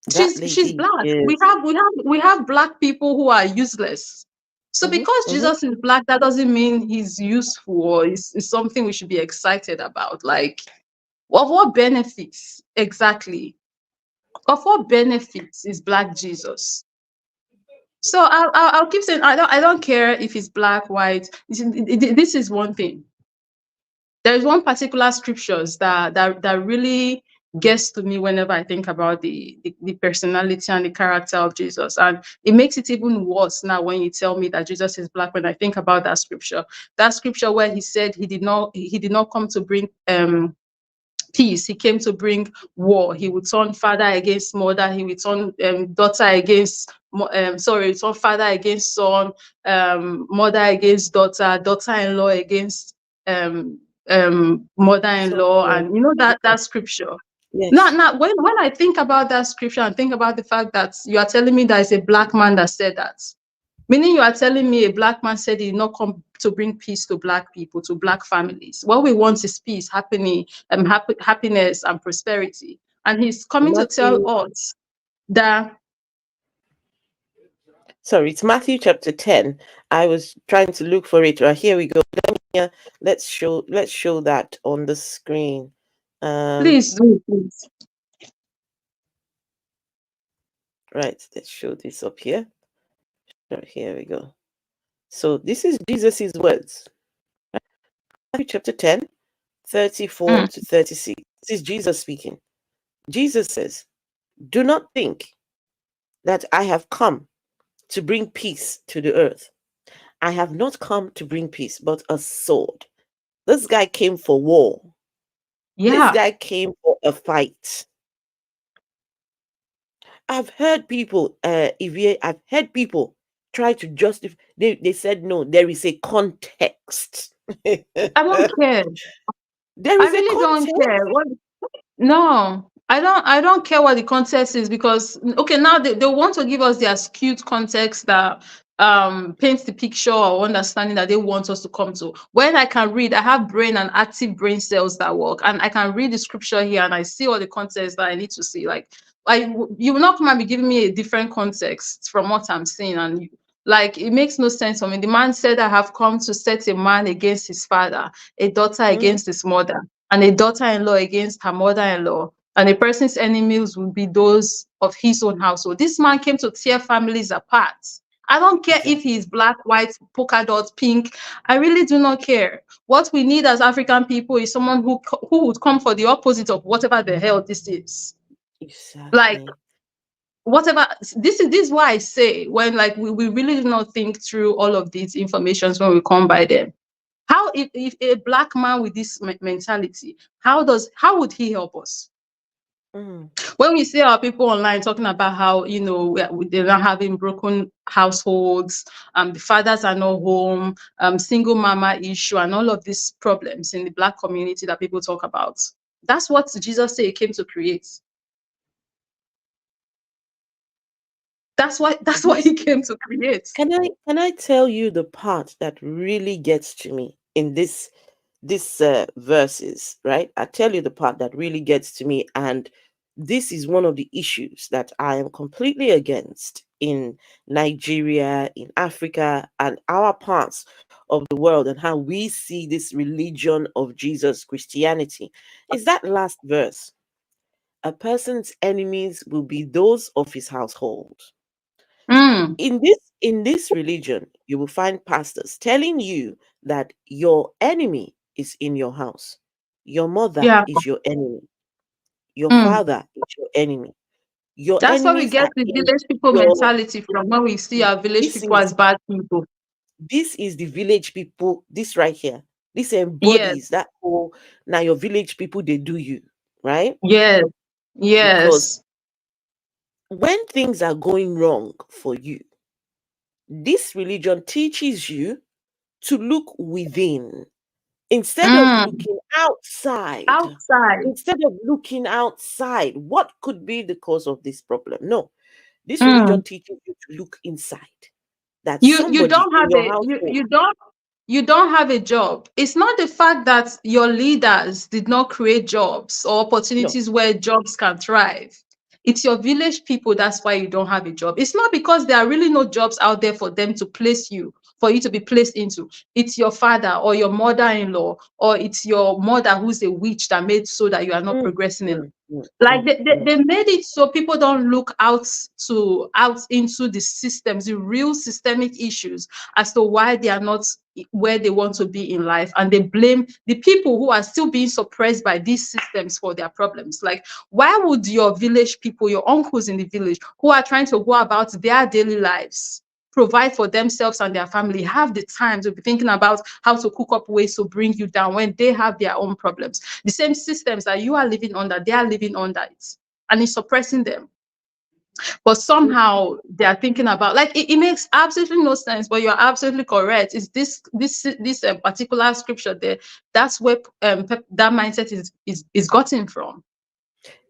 That She's lady black. is. We have black people who are useless. So Mm-hmm, because mm-hmm. Jesus is black, that doesn't mean he's useful or is something we should be excited about. Like, of what benefits exactly? Of what benefits is black Jesus? So I'll keep saying I don't care if he's black, white. This is one thing. There is one particular scriptures that really gets to me whenever I think about the personality and the character of Jesus. And it makes it even worse now when you tell me that Jesus is black when I think about that scripture where he said he did not come to bring peace. He came to bring war. He would turn father against mother. He would turn daughter against turn father against son, mother against daughter, daughter-in-law against um, So mother-in-law, yeah, and you know yeah. that scripture. Yes. Now, when I think about that scripture and think about the fact that you are telling me that it's a black man that said that, meaning you are telling me a black man said he did not come to bring peace to black people, to black families. What we want is peace, happiness, and prosperity. And he's coming to tell Matthew. us that. Sorry, it's Matthew chapter 10. I was trying to look for it. Right, here we go. Let's show that on the screen. Um, Please do, please. right, let's show this up here. Right, here we go. So this is Jesus's words. Matthew chapter 10, 34 Mm. to 36. This is Jesus speaking. Jesus says, "Do not think that I have come to bring peace to the earth. I have not come to bring peace, but a sword." This guy came for war. This Yeah, guy came for a fight. I've heard people, I've heard people try to justify. They said no. There is a context. I don't care. There I is a really don't context. care. No, I don't care what the context is because okay, now they want to give us their skewed context that paints the picture or understanding that they want us to come to. When I can read, I have brain and active brain cells that work, and I can read the scripture here and I see all the context that I need to see. Like you will not come and be giving me a different context from what I'm seeing, and Like, it makes no sense for me. The man said, I have come to set a man against his father, a daughter Mm, against his mother, and a daughter-in-law against her mother-in-law. And a person's enemies will be those of his own household. This man came to tear families apart. I don't care if exactly. he's black, white, polka dot, pink. I really do not care. What we need as African people is someone who would come for the opposite of whatever the hell this is. Like, Exactly. whatever, this is why I say, when like we really do not think through all of these informations when we come by them. How, if a black man with this mentality, how would he help us? Mm, When we see our people online talking about how, they're not having broken households, the fathers are not home, single mama issue, and all of these problems in the black community that people talk about, that's what Jesus said he came to create. That's what this he came to create. can I tell you the part that really gets to me in this verses, right? I tell you the part that really gets to me, and this is one of the issues that I am completely against in Nigeria, in Africa, and our parts of the world, and how we see this religion of Jesus, Christianity, is that last verse. A person's enemies will be those of his household. Mm, In this religion, you will find pastors telling you that your enemy is in your house. Your mother yeah. is your enemy. Your Mm. father is your enemy. Your That's where we enemies get are the in village people your. mentality from, when we see our village This people is as bad people. this is the village people. This right here. This Yes, embodies that whole. Now your village people, they do you right, yes, because yes. when things are going wrong for you, this religion teaches you to look within instead of Mm. looking outside. Outside. Instead of looking outside, what could be the cause of this problem? No, this religion Mm. teaches you to look inside. That You somebody don't in have your a household. you don't have a job. It's not the fact that your leaders did not create jobs or No. opportunities where jobs can thrive. It's your village people, that's why you don't have a job. It's not because there are really no jobs out there for them to place you, for you to be placed into. It's your father or your mother-in-law, or it's your mother who's a witch that made so that you are not Mm, progressing in life. mm, mm, Like, mm, mm, they made it so people don't look out into the systems, the real systemic issues, as to why they are not where they want to be in life, and they blame the people who are still being suppressed by these systems for their problems. Like, why would your village people, your uncles in the village, who are trying to go about their daily lives, provide for themselves and their family, have the time to be thinking about how to cook up ways to bring you down when they have their own problems? The same systems that you are living under, they are living under it, and it's suppressing them. But mm. somehow they are thinking about, like, it makes absolutely no sense. But you're absolutely correct. Is this particular scripture there? That's where that mindset is gotten from.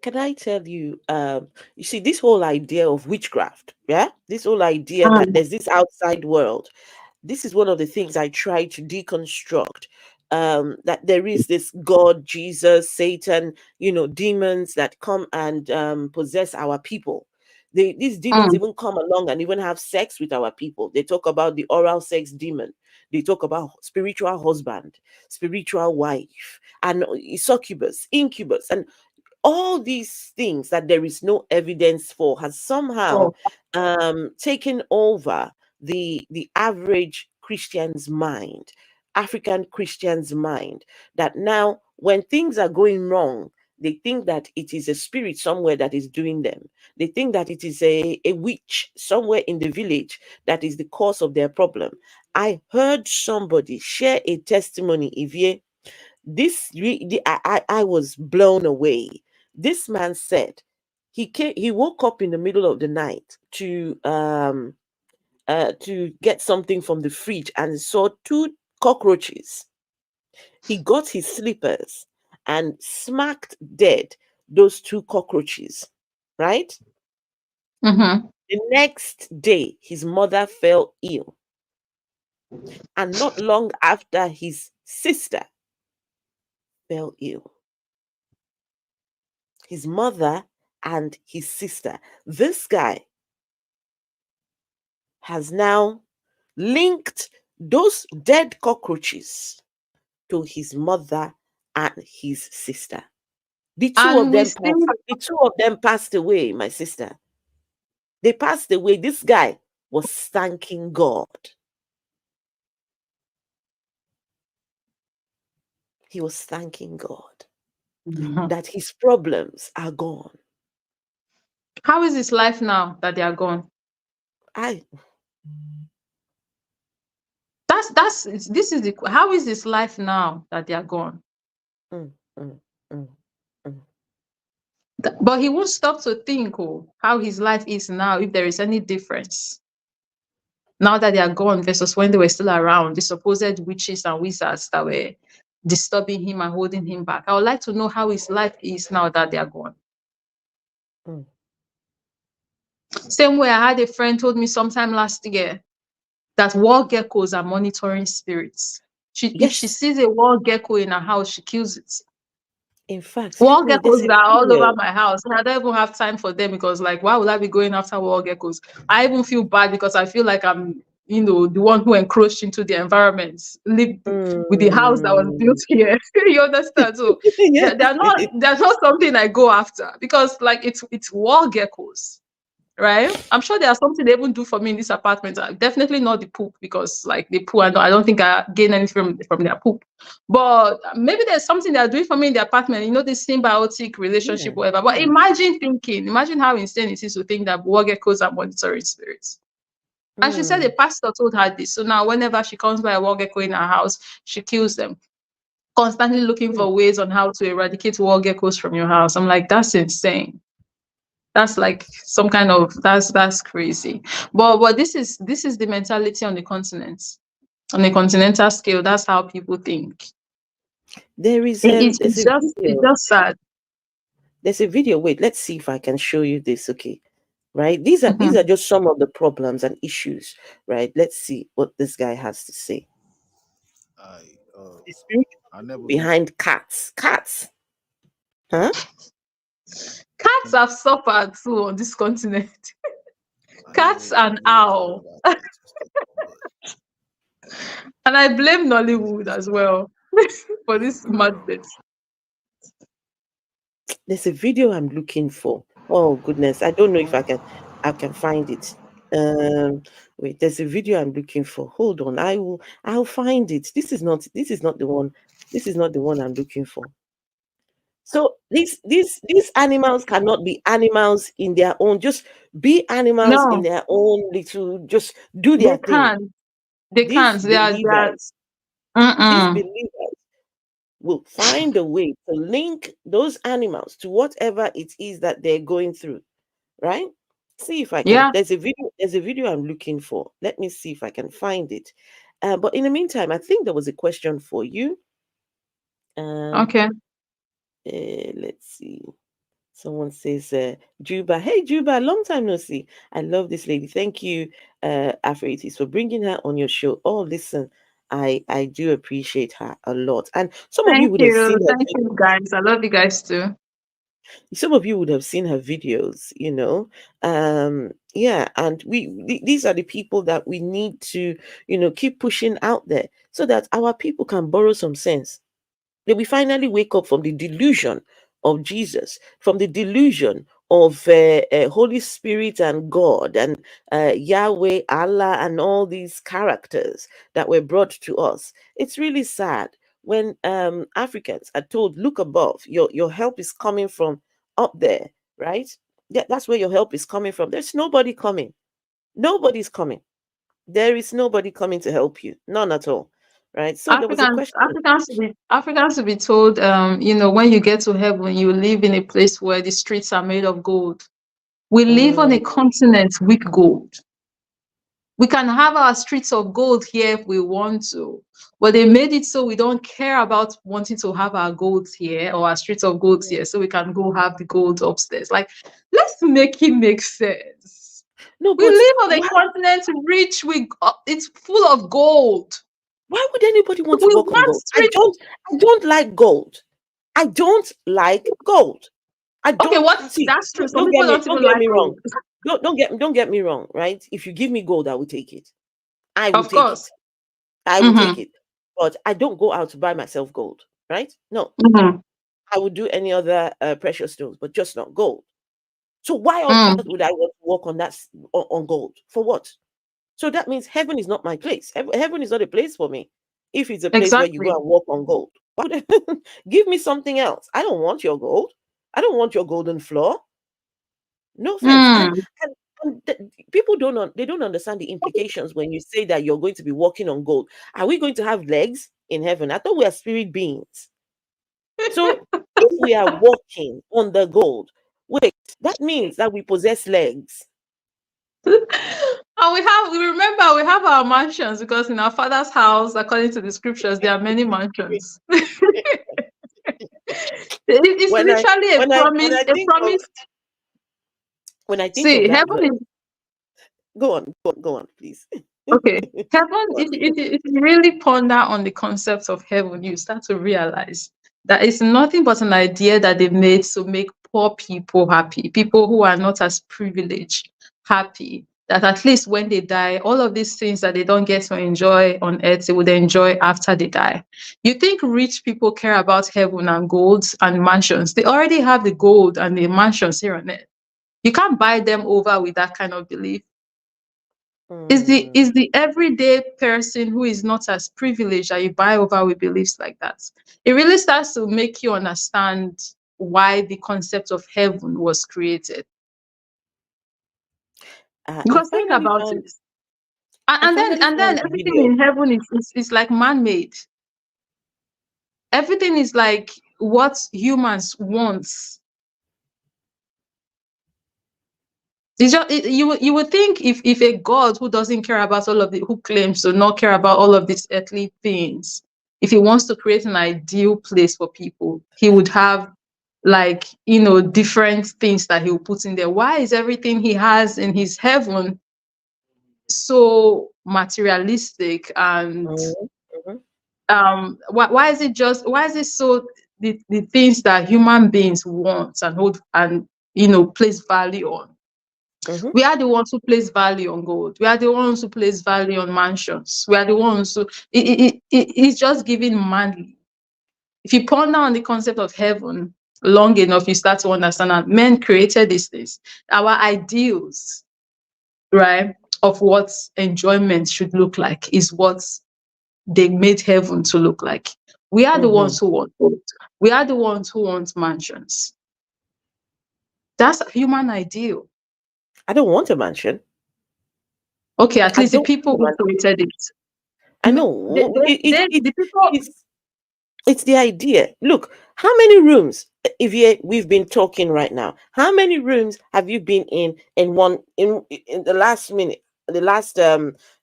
Can I tell you? You see, this whole idea of witchcraft, yeah, this whole idea that Mm, there's this outside world. This is one of the things I try to deconstruct. That there is this God, Jesus, Satan, demons that come and possess our people. These demons mm, even come along and even have sex with our people. They talk about the oral sex demon. They talk about spiritual husband, spiritual wife, and succubus, incubus, and all these things that there is no evidence for has somehow oh, taken over the average Christian's mind, African Christian's mind, that now when things are going wrong, they think that it is a spirit somewhere that is doing them. They think that it is a witch somewhere in the village that is the cause of their problem. I heard somebody share a testimony, Ivie. I was blown away. This man said he woke up in the middle of the night to get something from the fridge and saw two cockroaches. He got his slippers and smacked dead those two cockroaches, right? mhm, The next day his mother fell ill, and not long after his sister fell ill. His mother and his sister. This guy has now linked those dead cockroaches to his mother and his sister. The two of And we them still, passed. The two of them passed away, my sister. They passed away. This guy was thanking God. He was thanking God that his problems are gone. how is his life now that they are gone? I That's this is the how is his life now that they are gone? mm, mm, mm, mm. But he won't stop to think, oh, how his life is now, if there is any difference now that they are gone versus when they were still around, the supposed witches and wizards that were disturbing him and holding him back. I would like to know how his life is now that they are gone. Mm. Same way, I had a friend told me sometime last year that wall geckos are monitoring spirits. If she Yes. sees a wall gecko in her house, she kills it. In fact, Wall there's geckos a are all over video. my house, and I don't even have time for them because, like, why would I be going after wall geckos? I even feel bad because I feel like I'm, the one who encroached into the environment, lived with the house that was built Mm. here. You understand? So Yes. they're not something I go after because, like, it's wall geckos. Right? I'm sure there's something they even do for me in this apartment. Definitely not the poop because, like, the poo, I don't think I gain anything from their poop. But maybe there's something they're doing for me in the apartment. This symbiotic relationship, Yeah. whatever. But Yeah. imagine how insane it is to think that war geckos are monitoring spirits. And she said the Mm. pastor told her this. So now, whenever she comes by a war gecko in her house, she kills them. Constantly looking Mm. for ways on how to eradicate war geckos from your house. I'm like, that's insane. That's like some kind of that's crazy. But this is the mentality on the continent. On a continental scale, that's how people think. There is It's there's a just it's video. just sad. There's a video. Wait, let's see if I can show you this. Okay. Right? These are Mhm. just some of the problems and issues, right? Let's see what this guy has to say. I The spiritual I never been. behind cats. Cats. Huh? Cats have suffered too on this continent. Cats I and never cared owl. about cats and stuff. But And I blame Nollywood as well for this girl, madness. There's a video I'm looking for. Oh goodness, I don't know if I can find it. Um Wait, there's a video I'm looking for. Hold on, I'll find it. This is not the one. This is not the one I'm looking for. So these animals cannot be animals in their own, just be animals in No, their own little, just do they their thing. can't. They These can't. They are believers, these mm-mm. believers will find a way to link those animals to whatever it is that they're going through, right? See if I can. Yeah. There's a video I'm looking for. Let me see if I can find it. But in the meantime, I think there was a question for you. Um, Okay. let's see. Someone says, Juba. Hey, Juba, long time no see. I love this lady. Thank you, Afroitis, for bringing her on your show. Oh, listen, I do appreciate her a lot. And some of you Thank would have you. seen her Thank you guys. I love you guys too. some of you would have seen her videos, yeah, and these are the people that we need to keep pushing out there so that our people can borrow some sense, that we finally wake up from the delusion of Jesus, from the delusion of Holy Spirit and God and Yahweh, Allah, and all these characters that were brought to us. It's really sad when Africans are told, look above, your help is coming from up there, right? That's where your help is coming from. There's nobody coming. Nobody's coming. There is nobody coming to help you. None at all. Right. So there was a Africans, question. Africans to be told, when you get to heaven, you live in a place where the streets are made of gold. We live on a Mm, continent with gold. We can have our streets of gold here if we want to, but they made it so we don't care about wanting to have our gold here or our streets of gold here, so we can go have the gold upstairs. Like, let's make it make sense. no, We but live on a why continent rich with, it's full of gold. why would anybody want to We work on want gold? I streets. don't I don't like gold. I don't like gold. I Okay, don't what? see. That's true. Some Don't people get me don't don't even get like me wrong. gold. Don't get me wrong, right? If you give me gold, I will take it. I will Of take course. it. I will take Mm-hmm. it. But I don't go out to buy myself gold, right? No, Mm-hmm. I would do any other precious stones, but just not gold. So why on Mm. earth would I want to work on on gold? For what? So that means heaven is not my place. Heaven is not a place for me. If it's a place where you go Exactly. and work on gold, why would give me something else? I don't want your gold. I don't want your golden floor. No offense. Mm. People they don't understand the implications when you say that you're going to be walking on gold. Are we going to have legs in heaven? I thought we are spirit beings. So if we are walking on the gold, wait, that means that we possess legs. And we remember we have our mansions because in our father's house, according to the scriptures, there are many mansions. It's When I literally a when promise, I a think of promise. See, that, heaven is go on, please. okay. Heaven, Go if, on. if you really ponder on the concept of heaven, you start to realize that it's nothing but an idea that they made to make poor people happy, people who are not as privileged happy. That at least when they die, all of these things that they don't get to enjoy on earth, they would enjoy after they die. You think rich people care about heaven and golds and mansions? They already have the gold and the mansions here on earth. You can't buy them over with that kind of belief. Mm, Is the everyday person who is not as privileged that you buy over with beliefs like that. It really starts to make you understand why the concept of heaven was created. I Because think about it. finally And then found a everything video. in heaven is like man-made. Everything is like what humans want. You would think if a God who doesn't care about all of the who claims to not care about all of these earthly things, if he wants to create an ideal place for people, he would have like different things that he will put in there. Why is everything he has in his heaven so materialistic and Mhm, mhm, why is it so the things that human beings want and hold and place value on. mhm, We are the ones who place value on gold. We are the ones who place value on mansions. We are the ones who it's just giving man. If you ponder on the concept of heaven long enough, you start to understand that men created these things. Our ideals, right, of what enjoyment should look like is what they made heaven to look like. We are the mhm. ones who want gold. We are the ones who want mansions. That's a human ideal. I don't want a mansion. Okay, at I least the don't people want a who mansion. created it. I know. The people. It's the idea. Look, how many rooms, if we've been talking right now, how many rooms have you been in one in the last minute, the last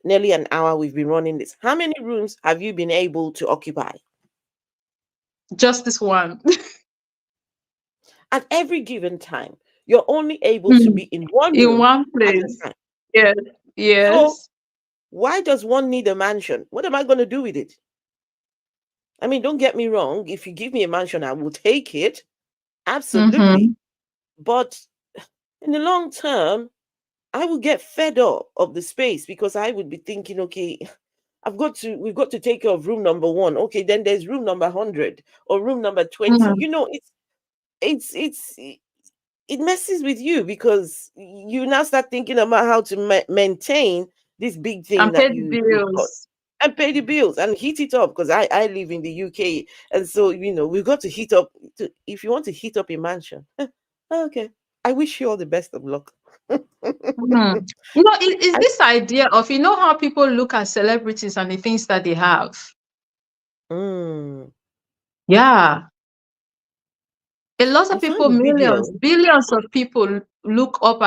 nearly an hour we've been running this? How many rooms have you been able to occupy? Just this one. At every given time, you're only able to Hmm. be in one In room one at a place. time. Yes. So Yes. why does one need a mansion? What am I going to do with it? I mean, don't get me wrong. If you give me a mansion, I will take it. Absolutely. Mm-hmm. But in the long term, I would get fed up of the space because I would be thinking, okay, we've got to take care of room number one. Okay, then there's room number 100 or room number 20. Mm-hmm. It's it messes with you because you now start thinking about how to maintain this big thing And that pay the you've got bills. and pay the bills and heat it up because I live in the UK, and so we've got to heat up. If you want to heat up a mansion, okay, I wish you all the best of luck. Hmm. Is I, this idea of how people look at celebrities and the things that they have? mm, Yeah. A lot I of found people, a millions, video. billions of people look up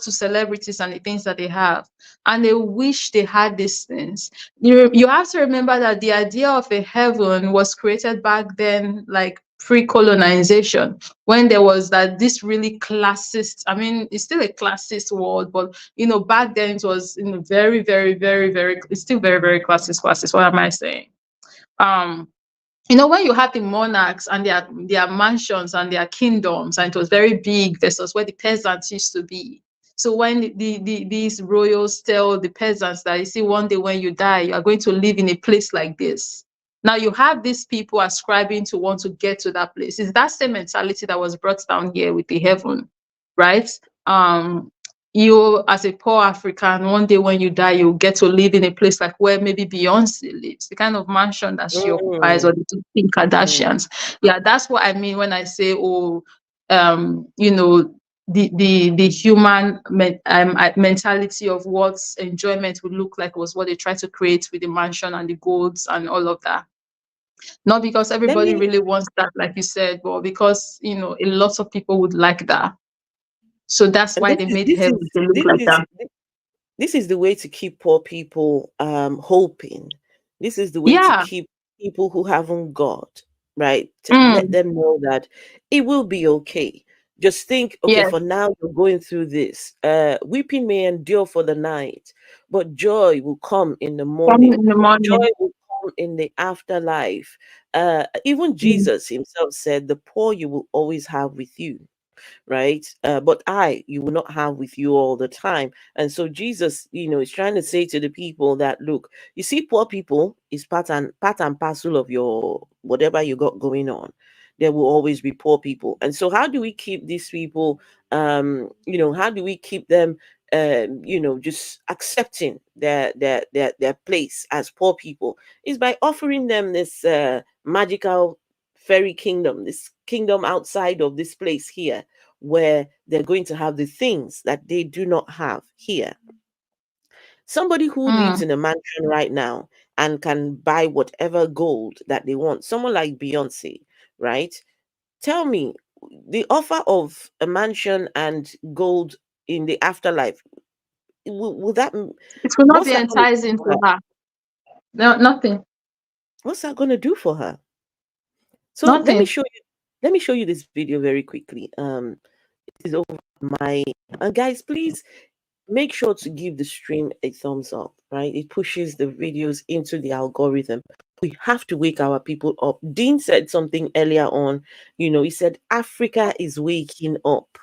to celebrities and the things that they have, and they wish they had these things. You have to remember that the idea of a heaven was created back then, like pre-colonization, when there was that this really classist. I mean, it's still a classist world, but back then it was very, very, very, very. It's still very, very classist. Classist. What am I saying? Um, when you have the monarchs and their mansions and their kingdoms, and it was very big versus where the peasants used to be. So when these royals tell the peasants that, you see, one day when you die, you are going to live in a place like this. Now you have these people ascribing to want to get to that place. It's that same mentality that was brought down here with the heaven, right? Um, you as a poor African, one day when you die, you get to live in a place like where maybe Beyonce lives, the kind of mansion that she occupies, or Mm, the two Kim mm. Kardashians. Yeah, that's what I mean when I say, oh, you know, the human mentality of what enjoyment would look like was what they tried to create with the mansion and the golds and all of that. Not because Let everybody me really wants that, like you said, but because, you know, a lot of people would like that. So that's why this they is made this heaven is to look this like is that. this is the way to keep poor people hoping. This is the way to Yeah. keep people who haven't got, right, to let Mm, them know that it will be okay. Just think, okay, yeah. for now you're going through this. Weeping may endure for the night, but joy will come in the Come morning. in the Joy morning. will come in the afterlife. Even Mm, Jesus himself said, the poor you will always have with you, right? But you will not have with you all the time. And so Jesus, is trying to say to the people that, look, you see, poor people is part and parcel of your whatever you got going on. There will always be poor people. And so how do we keep these people, how do we keep them just accepting their place as poor people, is by offering them this magical fairy kingdom, this kingdom outside of this place here, where they're going to have the things that they do not have here. Somebody who lives mm. in a mansion right now and can buy whatever gold that they want, someone like Beyonce, right? Tell me, the offer of a mansion and gold in the afterlife, will that, It will not what's be that going to do enticing for her? to her. No, nothing. What's that going to do for her? So Nothing. let me show you this video very quickly. This is over my, and guys, please make sure to give the stream a thumbs up, right? It pushes the videos into the algorithm. We have to wake our people up. Dean said something earlier on, he said Africa is waking up.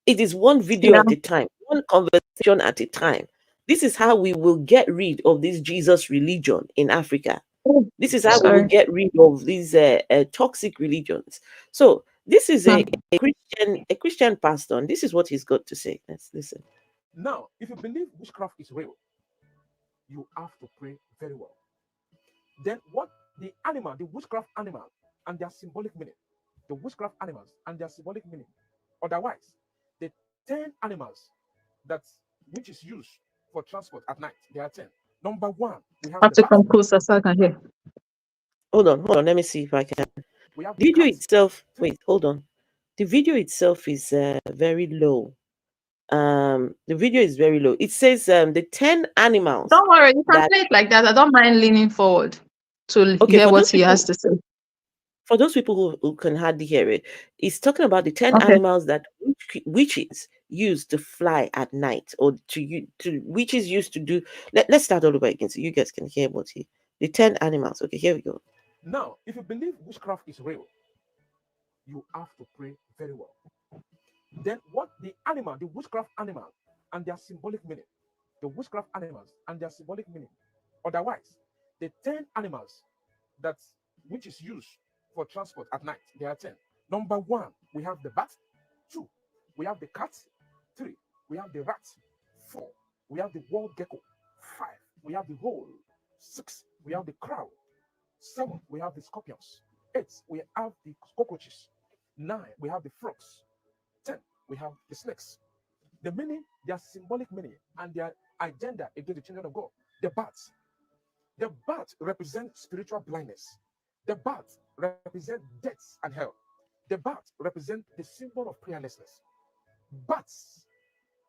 It is one video Yeah. at a time, one conversation at a time. This is how we will get rid of this Jesus religion in Africa. Oh, This is how we will sorry. get rid of these toxic religions. So this is Mm. a Christian pastor, and this is what he's got to say. Let's listen. Now, if you believe witchcraft is real, you have to pray very well. Then what the animal, the witchcraft animal, and their symbolic meaning, the witchcraft animals and their symbolic meaning. Otherwise, the 10 animals that which is used for transport at night, there are 10. Number one, we I have have the to bat, come closer so I can hear. Hold on. Let me see if I can. we have the Video cat, itself. three, Wait, hold on. The video itself is very low. The video is very low. It says the 10 animals Don't worry, you can that. play it like that. I don't mind leaning forward to Okay, hear for what those he has people to say. for those people who can hardly hear it, it's talking about the 10 Okay. animals that witches use to fly at night, or to witches used to do. Let's start all over again so you guys can hear the 10 animals. Okay, here we go. Now, if you believe witchcraft is real, you have to pray very well. Then what the animal, the witchcraft animal, and their symbolic meaning, the witchcraft animals and their symbolic meaning. Otherwise, the 10 animals that which is used for transport at night, there are 10. Number one, we have the bat. Two, we have the cat. Three, we have the rat. Four, we have the wall gecko. Five, we have the hole. Six, we have the crow. Seven, we have the scorpions. Eight, we have the cockroaches. Nine, we have the frogs. 10, we have the snakes. The meaning, their symbolic meaning, and their agenda against the children of God. The bats. The bat represents spiritual blindness. The bat represents death and hell. The bat represents the symbol of prayerlessness. Bats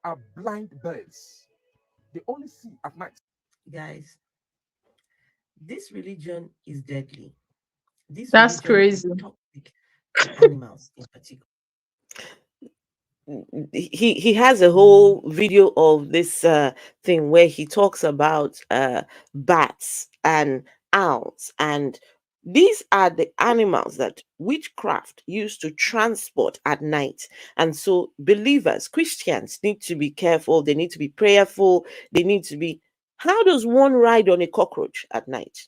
are blind birds. They only see at night. Guys, this religion is deadly. This That's religion is crazy. toxic to animals in particular. He has a whole video of this thing where he talks about bats and owls and These are the animals that witchcraft used to transport at night. And so, believers, Christians, need to be careful. They need to be prayerful. They need to be. How does one ride on a cockroach at night?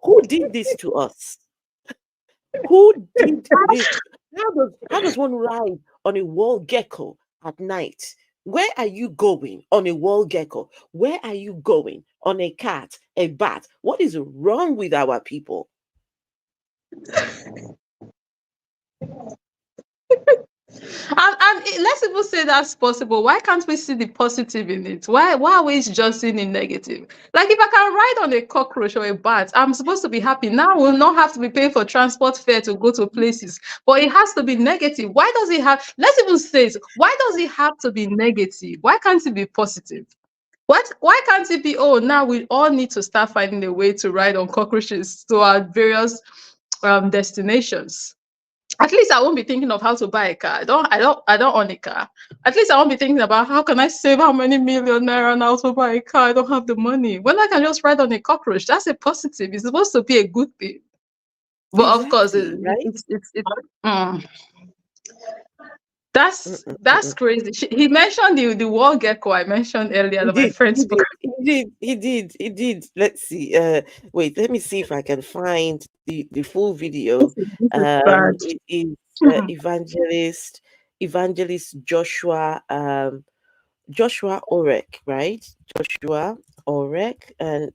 Who did this to us? Who did this? How does one ride on a wall gecko at night? Where are you going on a wall gecko? Where are you going on a cat, a bat? What is wrong with our people? Let's even say that's possible. Why can't we see the positive in it? Why are we just seeing the negative? Like, if I can ride on a cockroach or a bat, I'm supposed to be happy. Now we'll not have to be paying for transport fare to go to places. But it has to be negative. Why does it have, let's even say it, why does it have to be negative? Why can't it be positive? Why can't it be, oh, now we all need to start finding a way to ride on cockroaches to our various destinations? At least I won't be thinking of how to buy a car. I don't own a car. At least I won't be thinking about how can I save how many million naira now to buy a car. I don't have the money. When I can just ride on a cockroach, that's a positive. It's supposed to be a good thing. But of course, Exactly, right? mm, that's Mm-mm-mm. crazy. He mentioned the wall gecko I mentioned earlier He that my did, friend he spoke. did, he did, he did, he did. Let's see. Wait, let me see if I can find the full video. This is bad. It is evangelist Joshua Joshua Orek, right? Joshua Orek, and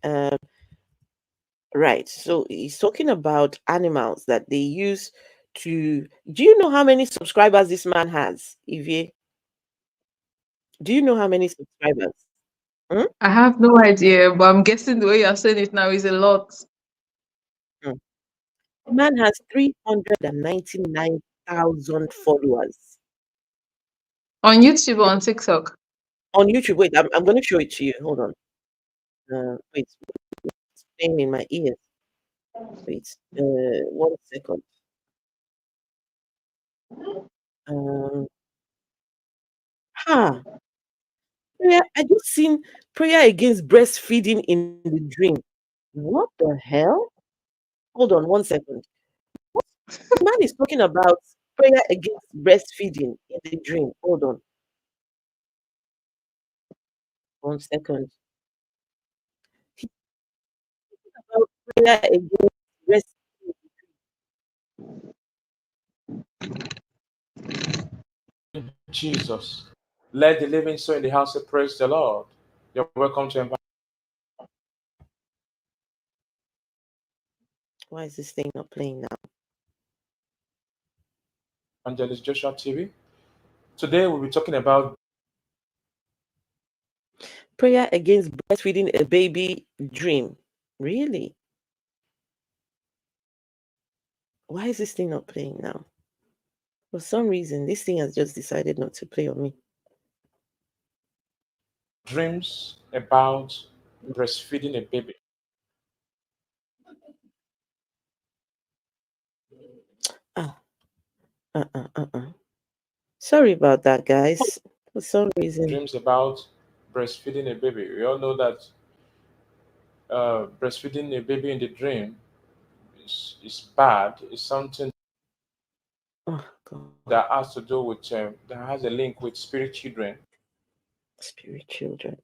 right. So he's talking about animals that they use to. Do you know how many subscribers this man has, Ivy? Do you know how many subscribers? Hmm? I have no idea, but I'm guessing the way you're saying it now is a lot. Hmm. The man has 399,000 followers On YouTube or on TikTok. on YouTube. Wait, I'm going to show it to you. Hold on. Wait, it's playing in my ears. Wait, 1 second. Um, ha, prayer. I just seen prayer against breastfeeding in the dream. What the hell? Hold on 1 second. The man is talking about prayer against breastfeeding in the dream. Hold on 1 second. He's about prayer against breastfeeding. Jesus. Let the living soul in the house say, praise the Lord. You're welcome to Why is this thing not playing now? Evangelist Joshua TV. Today we'll be talking about Prayer against breastfeeding a baby dream. Really? Why is this thing not playing now? For some reason, this thing has just decided not to play on me. dreams about breastfeeding a baby. Ah, Sorry about that, guys. For some reason. Dreams about breastfeeding a baby. We all know that breastfeeding a baby in the dream is bad. It's something Oh, God. that has to do with that has a link with spirit children. Spirit children.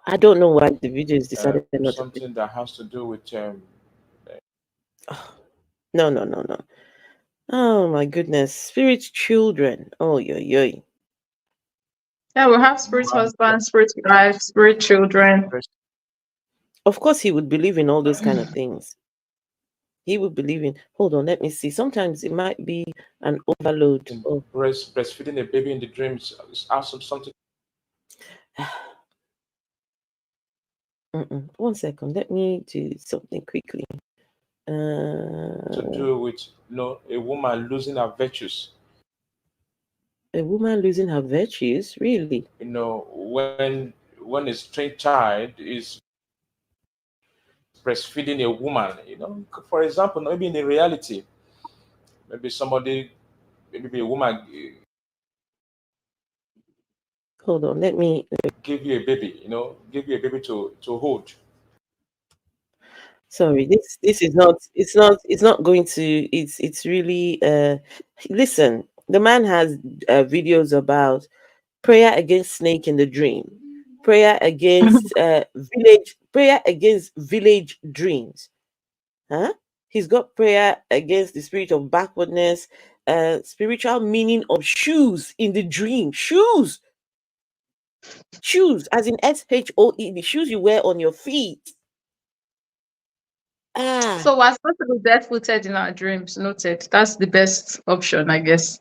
I don't know why the video is decided not to play. Something that has to do with Oh, no, no, no, no. Oh, my goodness. Spirit children. Oh, yo, yo. Yeah, we have spirit husbands, spirit wives, spirit children. breast, Of course, he would believe in all those kind of things. He would believe in. Hold on, let me see. Sometimes it might be an overload. Oh, breastfeeding a baby in the dreams is also something 1 second. Let me do something quickly. to do with a woman losing her virtues. A woman losing her virtues, really? When a strange child is breastfeeding a woman, for example, maybe in a reality, maybe a woman Hold on, let me. give you a baby, give you a baby to hold. Sorry, this is not. It's not. It's not going to. It's really. Listen, the man has videos about prayer against snake in the dream, prayer against village dreams. Huh? He's got prayer against the spirit of backwardness, spiritual meaning of shoes in the dream. Shoes, as in SHOE, the shoes you wear on your feet. Ah, So we're supposed to be barefooted in our dreams. Noted. That's the best option, I guess.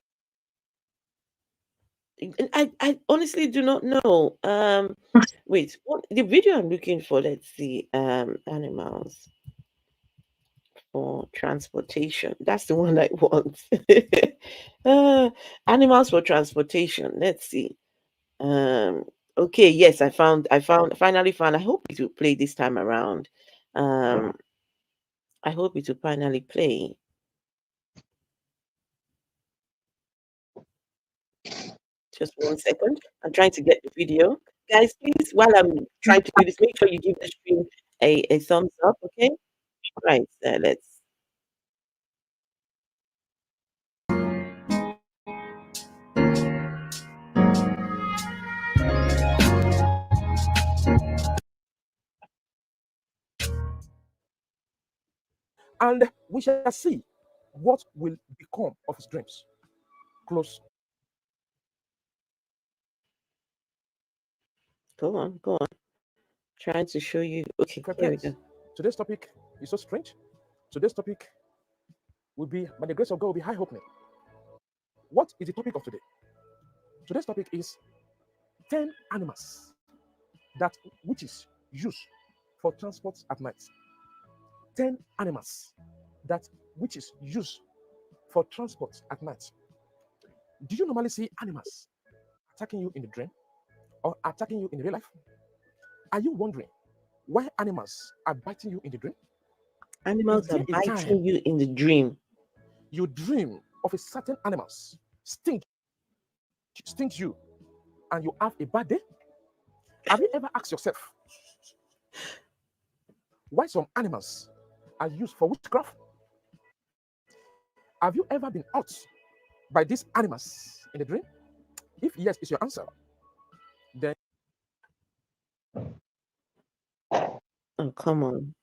I honestly do not know. Wait, what the video I'm looking for? Let's see. Animals for transportation. That's the one I want. uh, animals for transportation. Let's see. Um, okay, yes, finally found. I hope it will play this time around. Um, I hope it will finally play. Just 1 second. I'm trying to get the video. Guys, please, while I'm trying to do this, make sure you give the stream a thumbs up, okay? Right, let's. And we shall see what will become of his dreams. Close. Go on. Trying to show you. Okay, here we Prepared. go. Today's topic is so strange. Today's topic will be, by the grace of God, will be high opening. What is the topic of today? Today's topic is 10 animals that witches use for transport at night. 10 animals that witches use for transport at night. Do you normally see animals attacking you in the dream or attacking you in real life? Are you wondering why animals are biting you in the dream? Is Animals are there a time biting you in the dream. you dream of a certain animals stings you and you have a bad day? Have you ever asked yourself why some animals are used for witchcraft? Have you ever been out by these animals in the dream? If yes is your answer, then Oh, come on.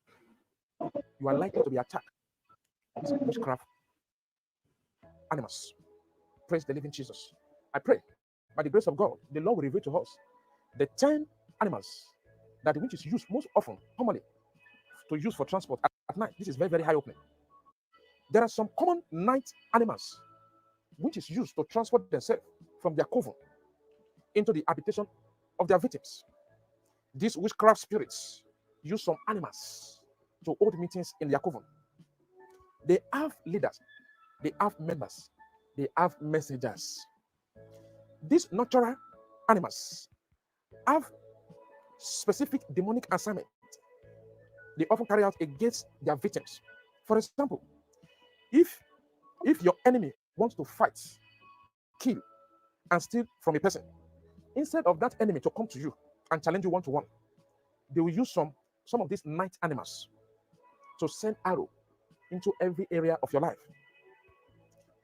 you are likely to be attacked by these witchcraft animals. Praise the living Jesus. I pray by the grace of God, the Lord will reveal to us the 10 animals that the witches use most often, commonly, to use for transport at night. This is very, very high opening. There are some common night animals which is used to transport themselves from their coven into the habitation of their victims. These witchcraft spirits use some animals to hold meetings in their coven. They have leaders, they have members, they have messengers. These natural animals have specific demonic assignment they often carry out against their victims. For example, if if your enemy wants to fight, kill, and steal from a person, instead of that enemy to come to you and challenge you one to one, they will use some of these night animals to send arrow into every area of your life.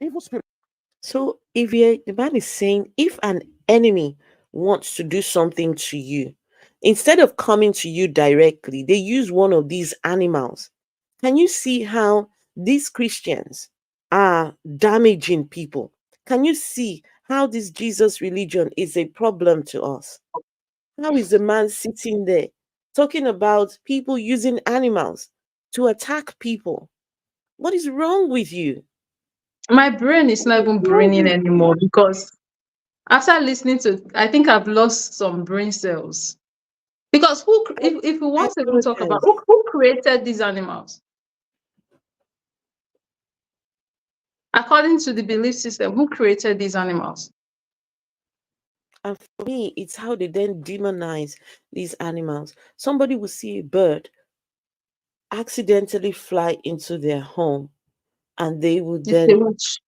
Evil spirit. So if you the man is saying if an enemy wants to do something to you, instead of coming to you directly, they use one of these animals. Can you see how these Christians are damaging people? Can you see how this Jesus religion is a problem to us? How is the man sitting there talking about people using animals to attack people? What is wrong with you? My brain is not even Wrong braining with anymore you? because after listening to, I think I've lost some brain cells. Because if we I want to even talk about apologize. who created these animals, according to the belief system, who created these animals? And for me, it's how they then demonize these animals. Somebody will see a bird accidentally fly into their home, and they will It's a then witch.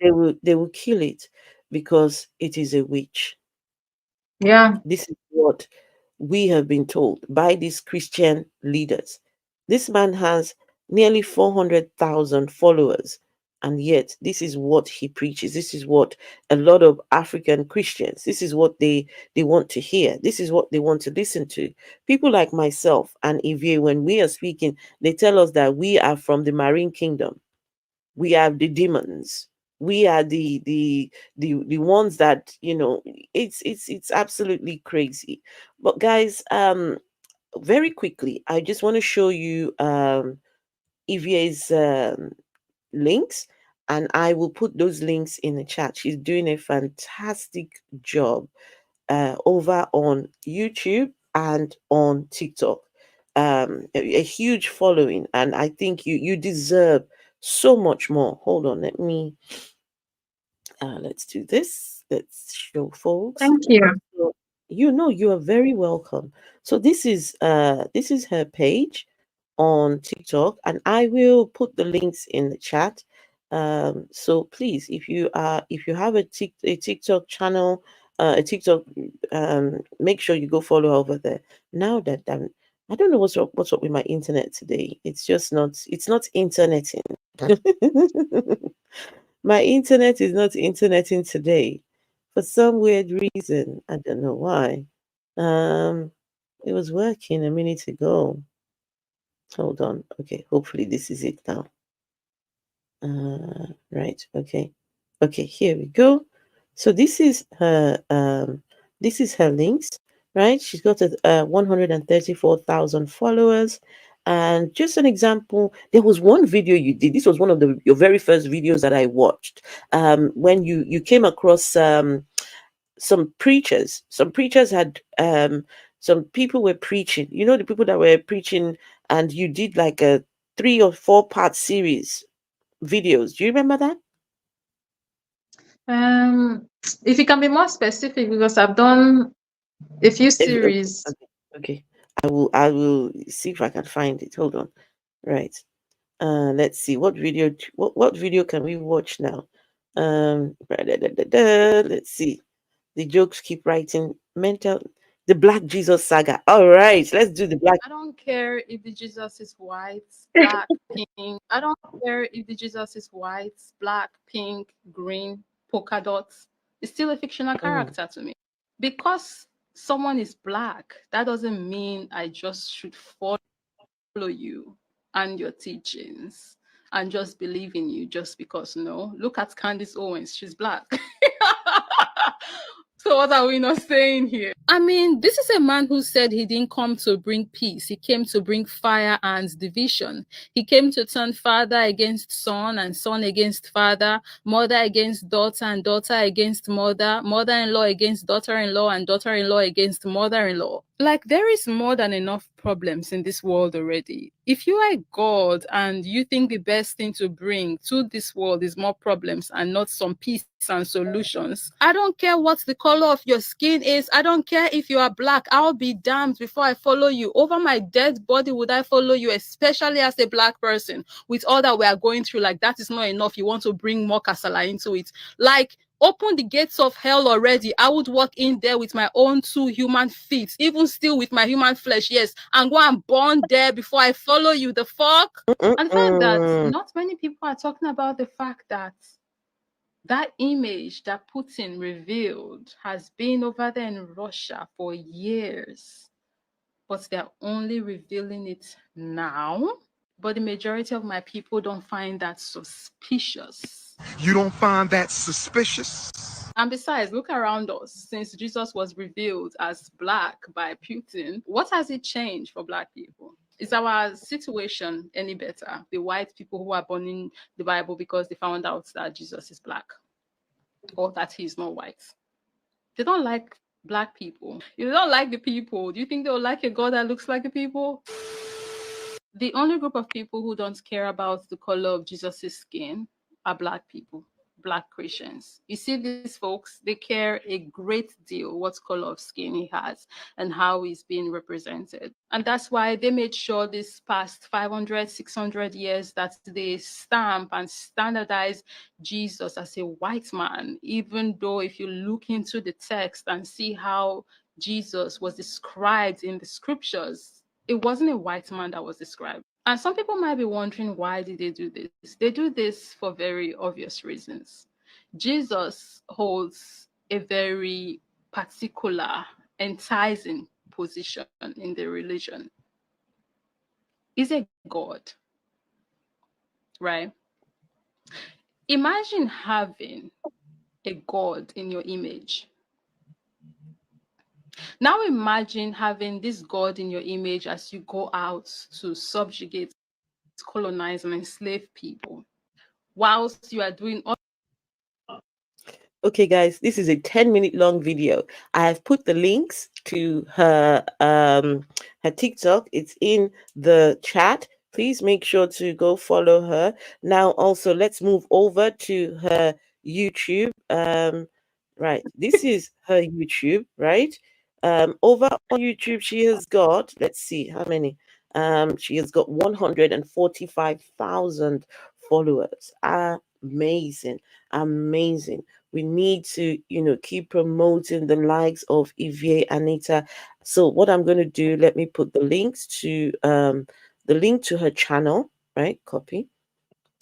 they will kill it because it is a witch. Yeah. This is what we have been told by these Christian leaders. This man has nearly 400,000 followers, and yet this is what he preaches. This is what a lot of African Christians, this is what they want to hear. This is what they want to listen to. People like myself and Evie, when we are speaking, they tell us that we are from the marine kingdom. We are the demons. We are the ones that, it's absolutely crazy. But guys, very quickly, I just want to show you Evie's links, and I will put those links in the chat. She's doing a fantastic job over on YouTube and on TikTok. A huge following, and I think you deserve so much more. Hold on, let's do this. Let's show folks. Thank you. So, you are very welcome. So this is her page on TikTok, and I will put the links in the chat. So please, if you have a TikTok channel, a TikTok, make sure you go follow over there. Now that I don't know what's up with my internet today. It's not interneting. My internet is not interneting today for some weird reason. I don't know why. Um, it was working a minute ago. Hold on. Okay, hopefully this is it now. Right. Okay. Okay, here we go. So this is her links, right? She's got 134,000 followers. And just an example, there was one video you did. This was one of your very first videos that I watched. When you came across some preachers. Some preachers had some people were preaching. You know, the people that were preaching, and you did like a 3 or 4 part series videos. Do you remember that? Um, if you can be more specific, because I've done a few Okay, series. okay, okay. I will see if I can find it. Hold on. Right. Let's see what video can we watch now. Let's see. The jokes keep writing. The Black Jesus saga. All right, let's do the Black. I don't care if the Jesus is white, black, pink. I don't care if the Jesus is white, black, pink, green, polka dots. It's still a fictional Mm, character to me. Because someone is black, that doesn't mean I just should follow you and your teachings and just believe in you just because. No. Look at Candice Owens, she's black. So what are we not saying here? I mean, this is a man who said he didn't come to bring peace. He came to bring fire and division. He came to turn father against son and son against father, mother against daughter and daughter against mother, mother-in-law against daughter-in-law and daughter-in-law against mother-in-law. Like, there is more than enough problems in this world already. If you are God and you think the best thing to bring to this world is more problems and not some peace and solutions, I don't care what the color of your skin is. I don't care if you are black. I'll be damned before I follow you. Over my dead body would I follow you, especially as a black person, with all that we are going through. Like, that is not enough. You want to bring more kasala into it. Like, open the gates of hell already. I would walk in there with my own 2 human feet, even still with my human flesh, yes, and go and burn there before I follow you. The fuck? And the fact that mm, not many people are talking about the fact that that image that Putin revealed has been over there in Russia for years, but they're only revealing it now. But the majority of my people don't find that suspicious. You don't find that suspicious? And besides, look around us. Since Jesus was revealed as black by Putin, what has it changed for black people? Is our situation any better? The white people who are burning the Bible because they found out that Jesus is black or that he's not white. They don't like black people. If they don't like the people, do you think they'll like a God that looks like the people? The only group of people who don't care about the color of Jesus' skin are black people. Black Christians. You see, these folks, they care a great deal what color of skin he has and how he's being represented. And that's why they made sure this past 500, 600 years that they stamp and standardize Jesus as a white man, even though if you look into the text and see how Jesus was described in the scriptures, it wasn't a white man that was described. And some people might be wondering, why did they do this? They do this for very obvious reasons. Jesus holds a very particular, enticing position in the religion. He's a god, right? Imagine having a god in your image. Now imagine having this god in your image as you go out to subjugate, colonize, and enslave people, whilst you are doing all. Okay, guys, this is a 10-minute long video. I have put the links to her TikTok. It's in the chat. Please make sure to go follow her. Now, also, let's move over to her YouTube. Right, this is her YouTube, right? Over on YouTube, she has got, let's see how many. She has got 145,000 followers. Amazing, amazing. We need to, keep promoting the likes of Evie, Anita. So what I'm going to do, let me put the links to the link to her channel, right? Copy.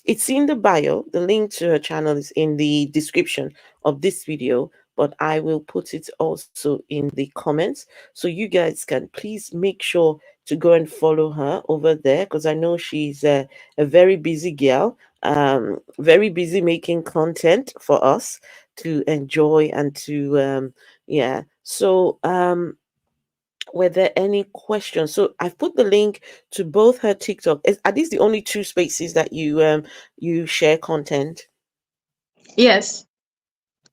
It's in the bio. The link to her channel is in the description of this video, but I will put it also in the comments. So you guys can please make sure to go and follow her over there, because I know she's a very busy girl, very busy making content for us to enjoy and to, yeah. So, were there any questions? So I've put the link to both her TikTok. Are these the only two spaces that you share content? Yes.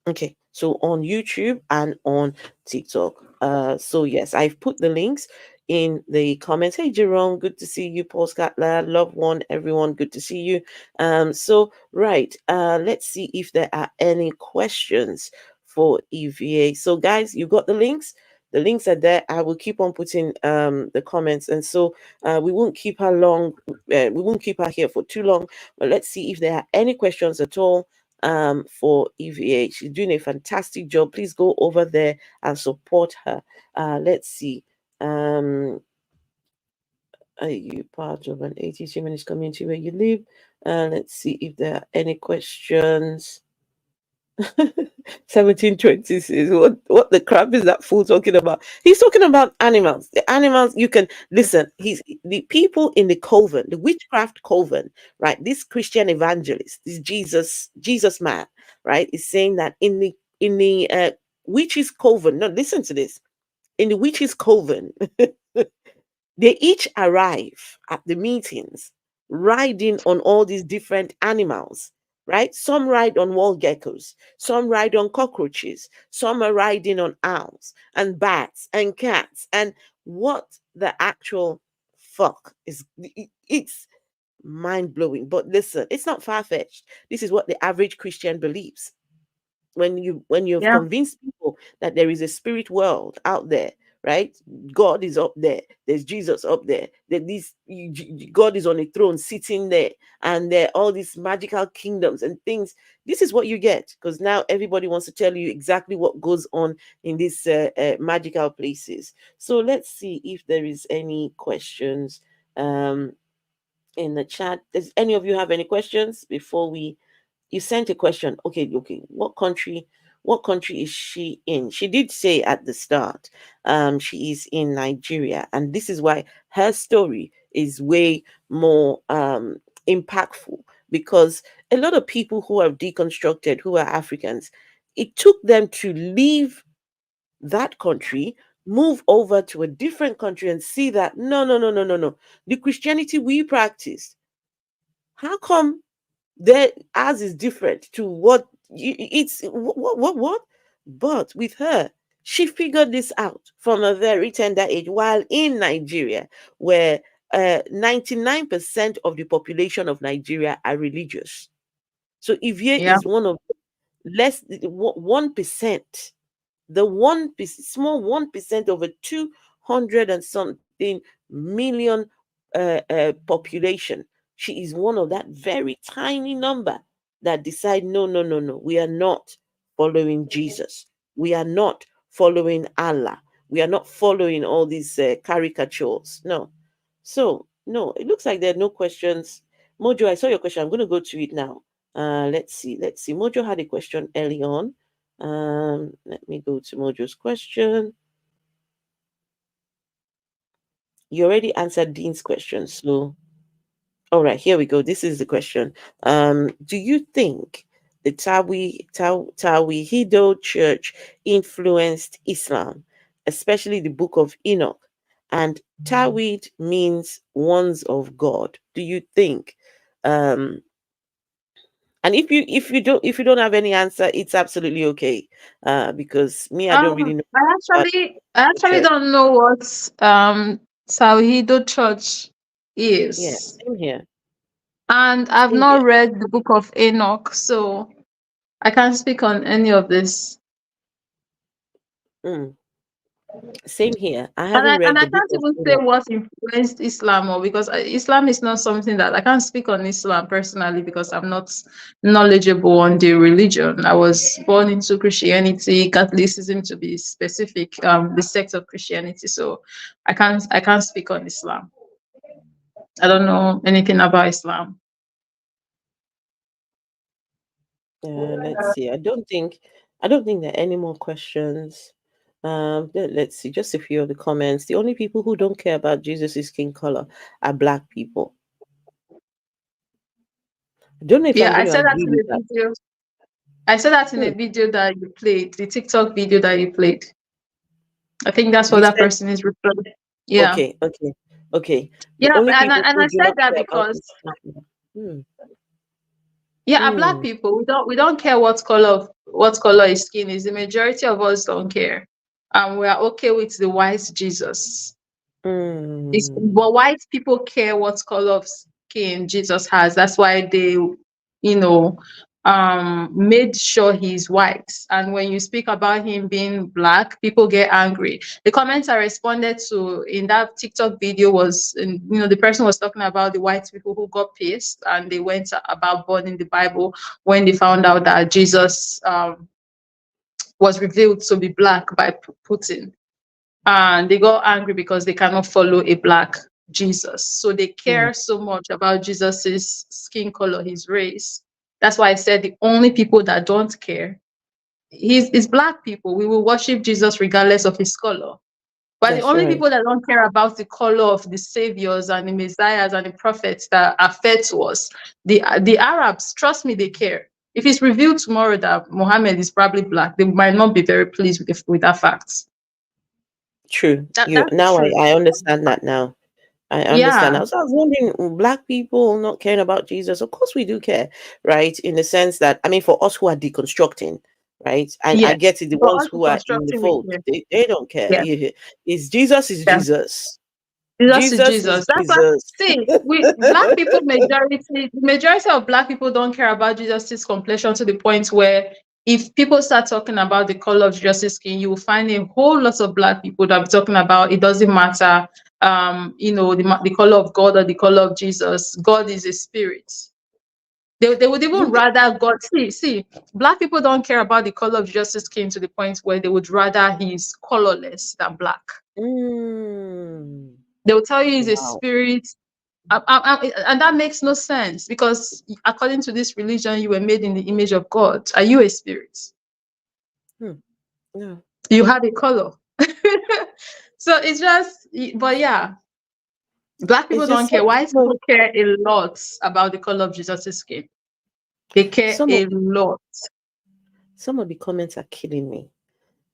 Okay, so on YouTube and on TikTok. So yes, I've put the links in the comments. Hey Jerome, good to see you. Paul Scatler, love one, everyone, good to see you. So right, let's see if there are any questions for EVA. So guys, you got the links. The links are there. I will keep on putting the comments, and so we won't keep her long. We won't keep her here for too long. But let's see if there are any questions at all for EVA. She's doing a fantastic job. Please go over there and support her. Let's see. Are you part of an 82 minutes community where you live? Let's see if there are any questions. 1726. What the crap is that fool talking about? He's talking about animals. The animals, you can listen. He's the people in the coven, the witchcraft coven, right? This Christian evangelist, this Jesus man, right, is saying that in the witches coven. No, listen to this. In the witches coven, they each arrive at the meetings riding on all these different animals, right? Some ride on wall geckos, some ride on cockroaches, some are riding on owls and bats and cats. And what the actual fuck is, it's mind blowing. But listen, it's not far fetched. This is what the average Christian believes. When you've Yeah. convinced people that there is a spirit world out there, right? God is up there, there's Jesus up there, that God is on a throne sitting there, and there are all these magical kingdoms and things. This is what you get, because now everybody wants to tell you exactly what goes on in these magical places. So let's see if there is any questions in the chat. Does any of you have any questions before we you sent a question? Okay, what country is she in? She did say at the start she is in Nigeria, and this is why her story is way more impactful, because a lot of people who have deconstructed, who are Africans, it took them to leave that country, move over to a different country, and see that no, the Christianity we practice, how come there ours is different to what it's what. But with her, she figured this out from a very tender age while in Nigeria, where 99% of the population of Nigeria are religious. So Ivie Yeah. is one of less 1%, the small 1% over 200 and something million population. She is one of that very tiny number that decide, no, no, no, no, we are not following Jesus. We are not following Allah. We are not following all these caricatures. No. So, no, it looks like there are no questions. Mojo, I saw your question. I'm going to go to it now. Let's see. Let's see. Mojo had a question early on. Let me go to Mojo's question. You already answered Dean's question. So, all right, here we go. This is the question. Do you think the Tawihido Church influenced Islam, especially the Book of Enoch? And Tawhid means ones of God. Do you think? And if you don't have any answer, it's absolutely okay. Because me, I don't really know about I the actually church. don't know what Tawihido Church Yeah, is, same here. and I've Same here. not read the Book of Enoch, so I can't speak on any of this. Mm, same here. I And haven't I read the Book can't of even say Enoch. what influenced Islam, or because Islam is not something that I can't speak on Islam personally because I'm not knowledgeable on the religion. I was born into Christianity, Catholicism to be specific, the sect of Christianity. So I can't speak on Islam. I don't know anything about Islam. Let's see. I don't think there are any more questions. Let's see. Just a few of the comments. The only people who don't care about Jesus' skin color are black people. I don't know if Yeah, I'm I going to said that agree in with a that. video. I said that in a Hmm. video that you played, the TikTok video that you played. I think that's what You that said person is referring. Yeah. okay, okay, okay. The Yeah, only people and who I do said not that care about because this. Hmm. yeah, black Hmm. people, we don't care what color his skin is. The majority of us don't care, and we are okay with the white Jesus. Hmm. But white people care what color of skin Jesus has. That's why they, made sure he's white. And when you speak about him being black, people get angry. The comments I responded to in that TikTok video was, the person was talking about the white people who got pissed and they went about burning the Bible when they found out that Jesus was revealed to be black by Putin, and they got angry because they cannot follow a black Jesus. So they Hmm. care so much about Jesus's skin color, his race. That's why I said the only people that don't care is black people. We will worship Jesus regardless of his color. But the That's only right. people that don't care about the color of the saviors and the messiahs and the prophets that are fed to us, the Arabs, trust me, they care. If it's revealed tomorrow that Muhammad is probably black, they might not be very pleased with that fact. True. You That's the now truth. I understand that now. I understand Yeah. now. So I was wondering, black people not caring about Jesus. Of course we do care, right? In the sense that, I mean, for us who are deconstructing, right? And I Yes. get it, the For ones us, who are in the constructing with fold, you. they don't care. Yes. Is Jesus is Yeah. Jesus. Jesus is Jesus is Jesus. That's why, Jesus. see, we black people, majority of black people don't care about Jesus' complexion to the point where if people start talking about the color of Jesus' skin, you will find a whole lot of black people that are talking about it doesn't matter, the color of God or the color of Jesus. God is a spirit. They would even You get rather God see, black people don't care about the color of Jesus' skin to the point where they would rather he's colorless than black. mm, They will tell you he's a wow. spirit. And that makes no sense because according to this religion, you were made in the image of God. Are you a spirit? Hmm, no. You have a color. So it's just, but yeah, black people It's don't just care. White people care a lot about the color of Jesus' skin. They care some of a lot. some of the comments are killing me.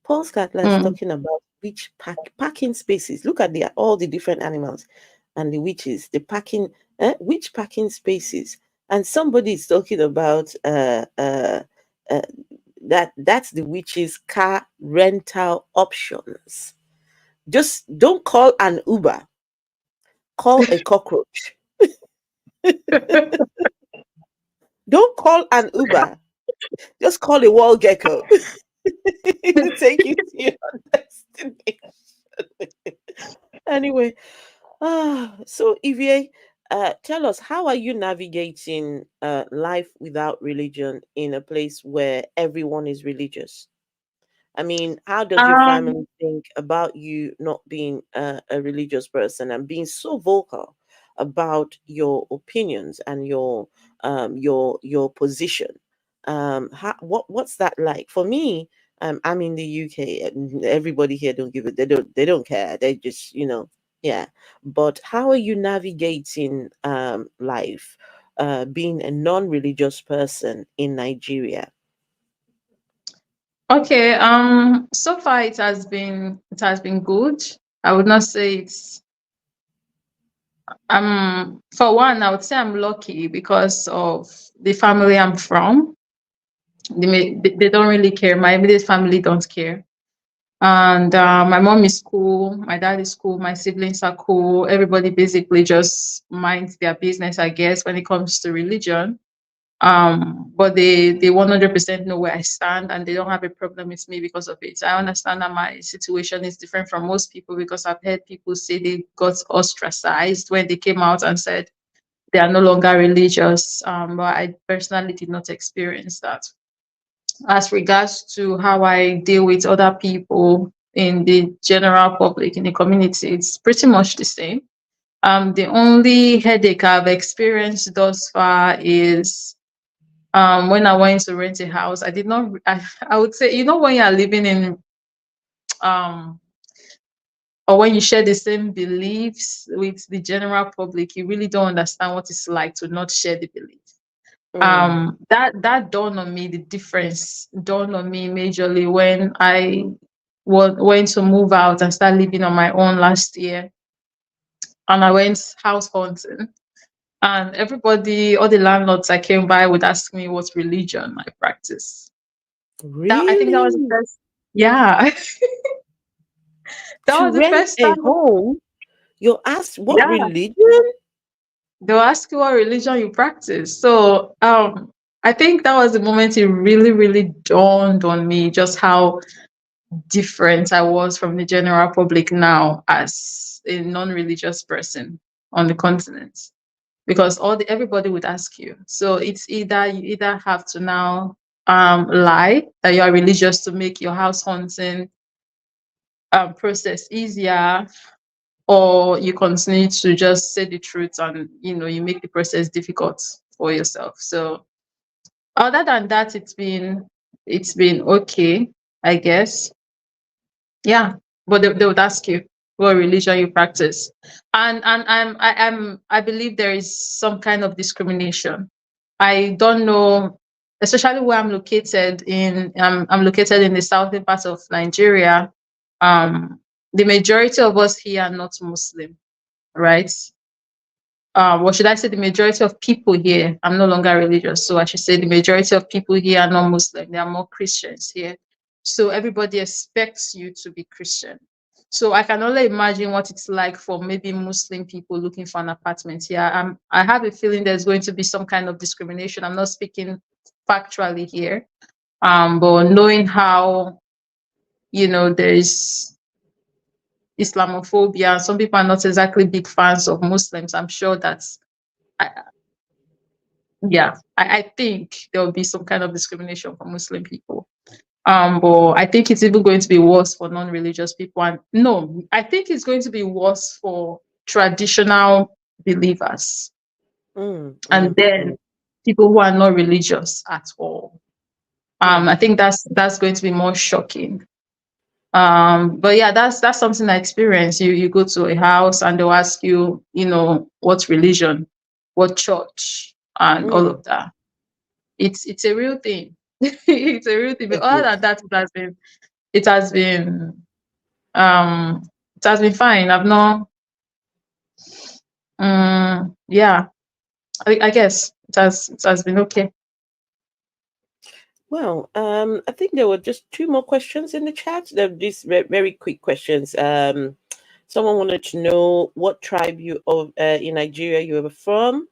Paul Scattler is Mm. talking about which parking spaces. Look at all the different animals and the witches. The parking, which parking spaces? And somebody is talking about uh, that's the witches' car rental options. Just don't call an Uber. Call a cockroach. Don't call an Uber. Just call a wall gecko. It will take you to your destination. Anyway, so Evie, tell us, how are you navigating life without religion in a place where everyone is religious? I mean, how does your Um, family think about you not being a religious person and being so vocal about your opinions and your position? What's that like? For me, I'm in the UK, and everybody here don't give it. They don't care. They just yeah. But how are you navigating life, being a non-religious person in Nigeria? okay. So far it has been good. I would not say it's for one, I would say I'm lucky because of the family I'm from. They don't really care. My immediate family don't care. And my mom is cool, my dad is cool, my siblings are cool. Everybody basically just minds their business, I guess, when it comes to religion. But they 100% know where I stand, and they don't have a problem with me because of it. I understand that my situation is different from most people because I've heard people say they got ostracized when they came out and said they are no longer religious. But I personally did not experience that. As regards to how I deal with other people in the general public, in the community, it's pretty much the same. The only headache I've experienced thus far is when I went to rent a house. I did not, I would say, when you're living in, um, or when you share the same beliefs with the general public, you really don't understand what it's like to not share the belief. Mm, That dawned on me, the difference dawned on me majorly when I went to move out and start living on my own last year, and I went house hunting, and everybody, all the landlords I came by would ask me what religion I practice. That, I think that was the really? first. Yeah. That To was the rent first a time. home, you're asked what Yeah, religion? they'll ask you what religion you practice. So I think that was the moment it really, really dawned on me just how different I was from the general public now as a non-religious person on the continent. Because everybody would ask you. So it's either you either have to now lie that you are religious to make your house hunting process easier, or you continue to just say the truth and you make the process difficult for yourself. So other than that, it's been okay, I guess. Yeah, but they would ask you what religion you practice, and I believe there is some kind of discrimination. I don't know, especially where I'm located in. I'm located in the southern part of Nigeria. Um, the majority of us here are not Muslim, right? What should I say? The majority of people here, I'm no longer religious, so I should say the majority of people here are not Muslim. There are more Christians here. So everybody expects you to be Christian. So I can only imagine what it's like for maybe Muslim people looking for an apartment here. I have a feeling there's going to be some kind of discrimination. I'm not speaking factually here, but knowing how there's Islamophobia, some people are not exactly big fans of Muslims. I'm sure that's yeah, I think there will be some kind of discrimination for Muslim people. But I think it's even going to be worse for non-religious people. And no, I think it's going to be worse for traditional believers, Mm, and mm, mm, then people who are not religious at all. mm, I think that's going to be more shocking. But yeah, that's something I experienced. You go to a house and they'll ask you, what religion, what church, and all mm. of that. It's a real thing. It's a real thing. But It other than is. that, it has been um it has been fine. I've not yeah, I guess it has been okay. Well, I think there were just two more questions in the chat. They're these very quick questions. Someone wanted to know what tribe you of in Nigeria you were from.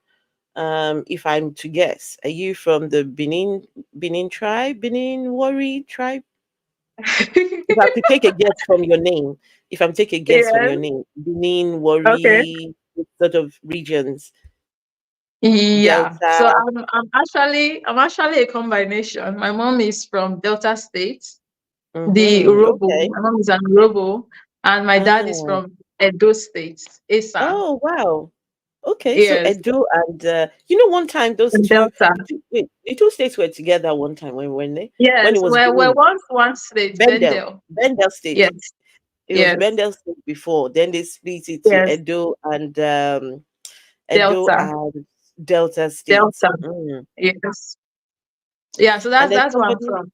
If I'm to guess, are you from the Benin tribe, Benin Wari tribe? If I could take a guess from your name, if I'm take a guess from Yes. your name, Benin Okay. Wari sort of regions, Yeah. So Delta. I'm actually a combination. My mom is from Delta State, the Mm-hmm. Urobo. Okay. My mom is an Urobo, and my dad is Ah. from Edo State, Esa. Oh wow. Okay, so Yes, Edo and one time those in two, Delta. the two states were together one time when it Yes, was we're Benin, once one state, Bendel. Bendel State. Yes, It was yes, Bendel State before. Then they split it to yes, Edo Delta, and Delta State. Delta. Mm. Yes, yeah. So And that's then that's where I'm from.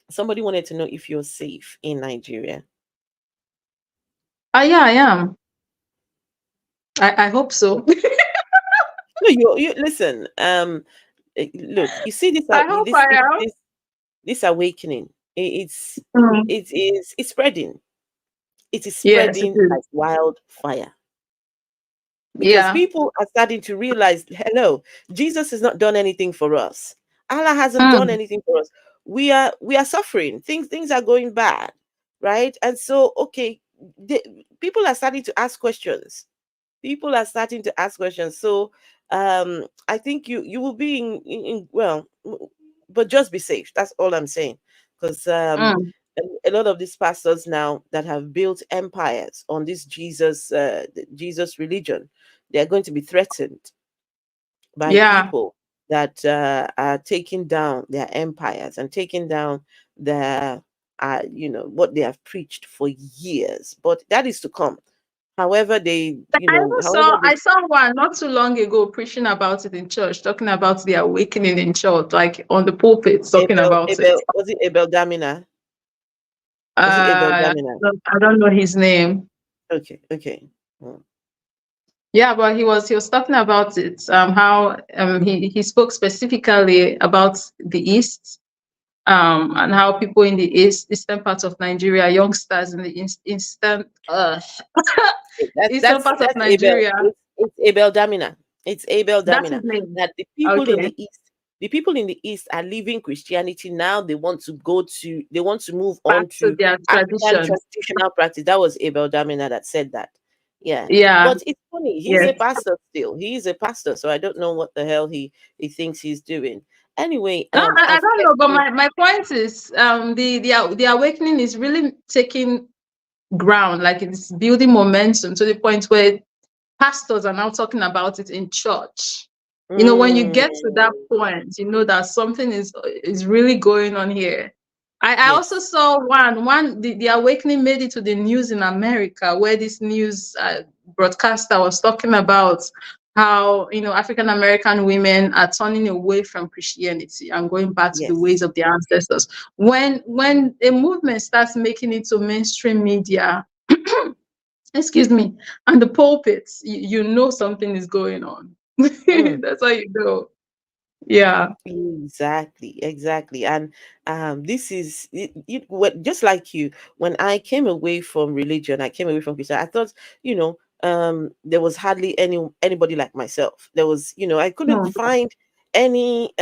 somebody wanted to know if you're safe in Nigeria. Ah, yeah, I am. I hope so. No, you listen. Look, you see this I hope I am. this awakening. Mm. It's spreading. It is Yes, it spreading is. like wildfire because Yeah. people are starting to realize, hello, Jesus has not done anything for us. Allah hasn't done Mm. anything for us. We are suffering. Things are going bad, right? And so, okay, people are starting to ask questions. People are starting to ask questions. So, I think you will be in well, but just be safe. That's all I'm saying. Because Mm. a lot of these pastors now that have built empires on this Jesus religion, they are going to be threatened by Yeah. people that are taking down their empires and taking down their what they have preached for years. But that is to come. However, I even however saw I saw one not too long ago preaching about it in church, talking about the awakening in church, like on the pulpit, talking about it. Was it Abel Damina? Was it Abel Uh, Damina? I don't know his name. Okay, okay. Mm. Yeah, but he was talking about it. How he spoke specifically about the East. And how people in the eastern part of Nigeria, youngsters in the eastern part of That's Abel. Nigeria. It's Abel Damina. It's Abel That's his Damina. name. That Okay. the people in the East are leaving Christianity now. They want to move Back on to to their African tradition. traditional practice. That was Abel Damina that said that. Yeah. Yeah. But it's funny, he's a Yes. pastor still. He is a pastor, so I don't know what the hell he thinks he's doing. Anyway, No, I I've don't kept know, but you. my point is the awakening is really taking ground, like it's building momentum to the point where pastors are now talking about it in church. When you Mm, get to that point, you know that something is really going on here. I also yes, saw the awakening made it to the news in America, where this news broadcaster was talking about how African American women are turning away from Christianity and going back to the ways yes, of their ancestors. When a movement starts making it to mainstream media, excuse me, and the pulpits, you know something is going on. mm, That's how you know. Yeah. exactly. And this is just like you. When I came away from religion, I came away from Christian. I thought, there was hardly anybody like myself. There was, I couldn't Hmm. find any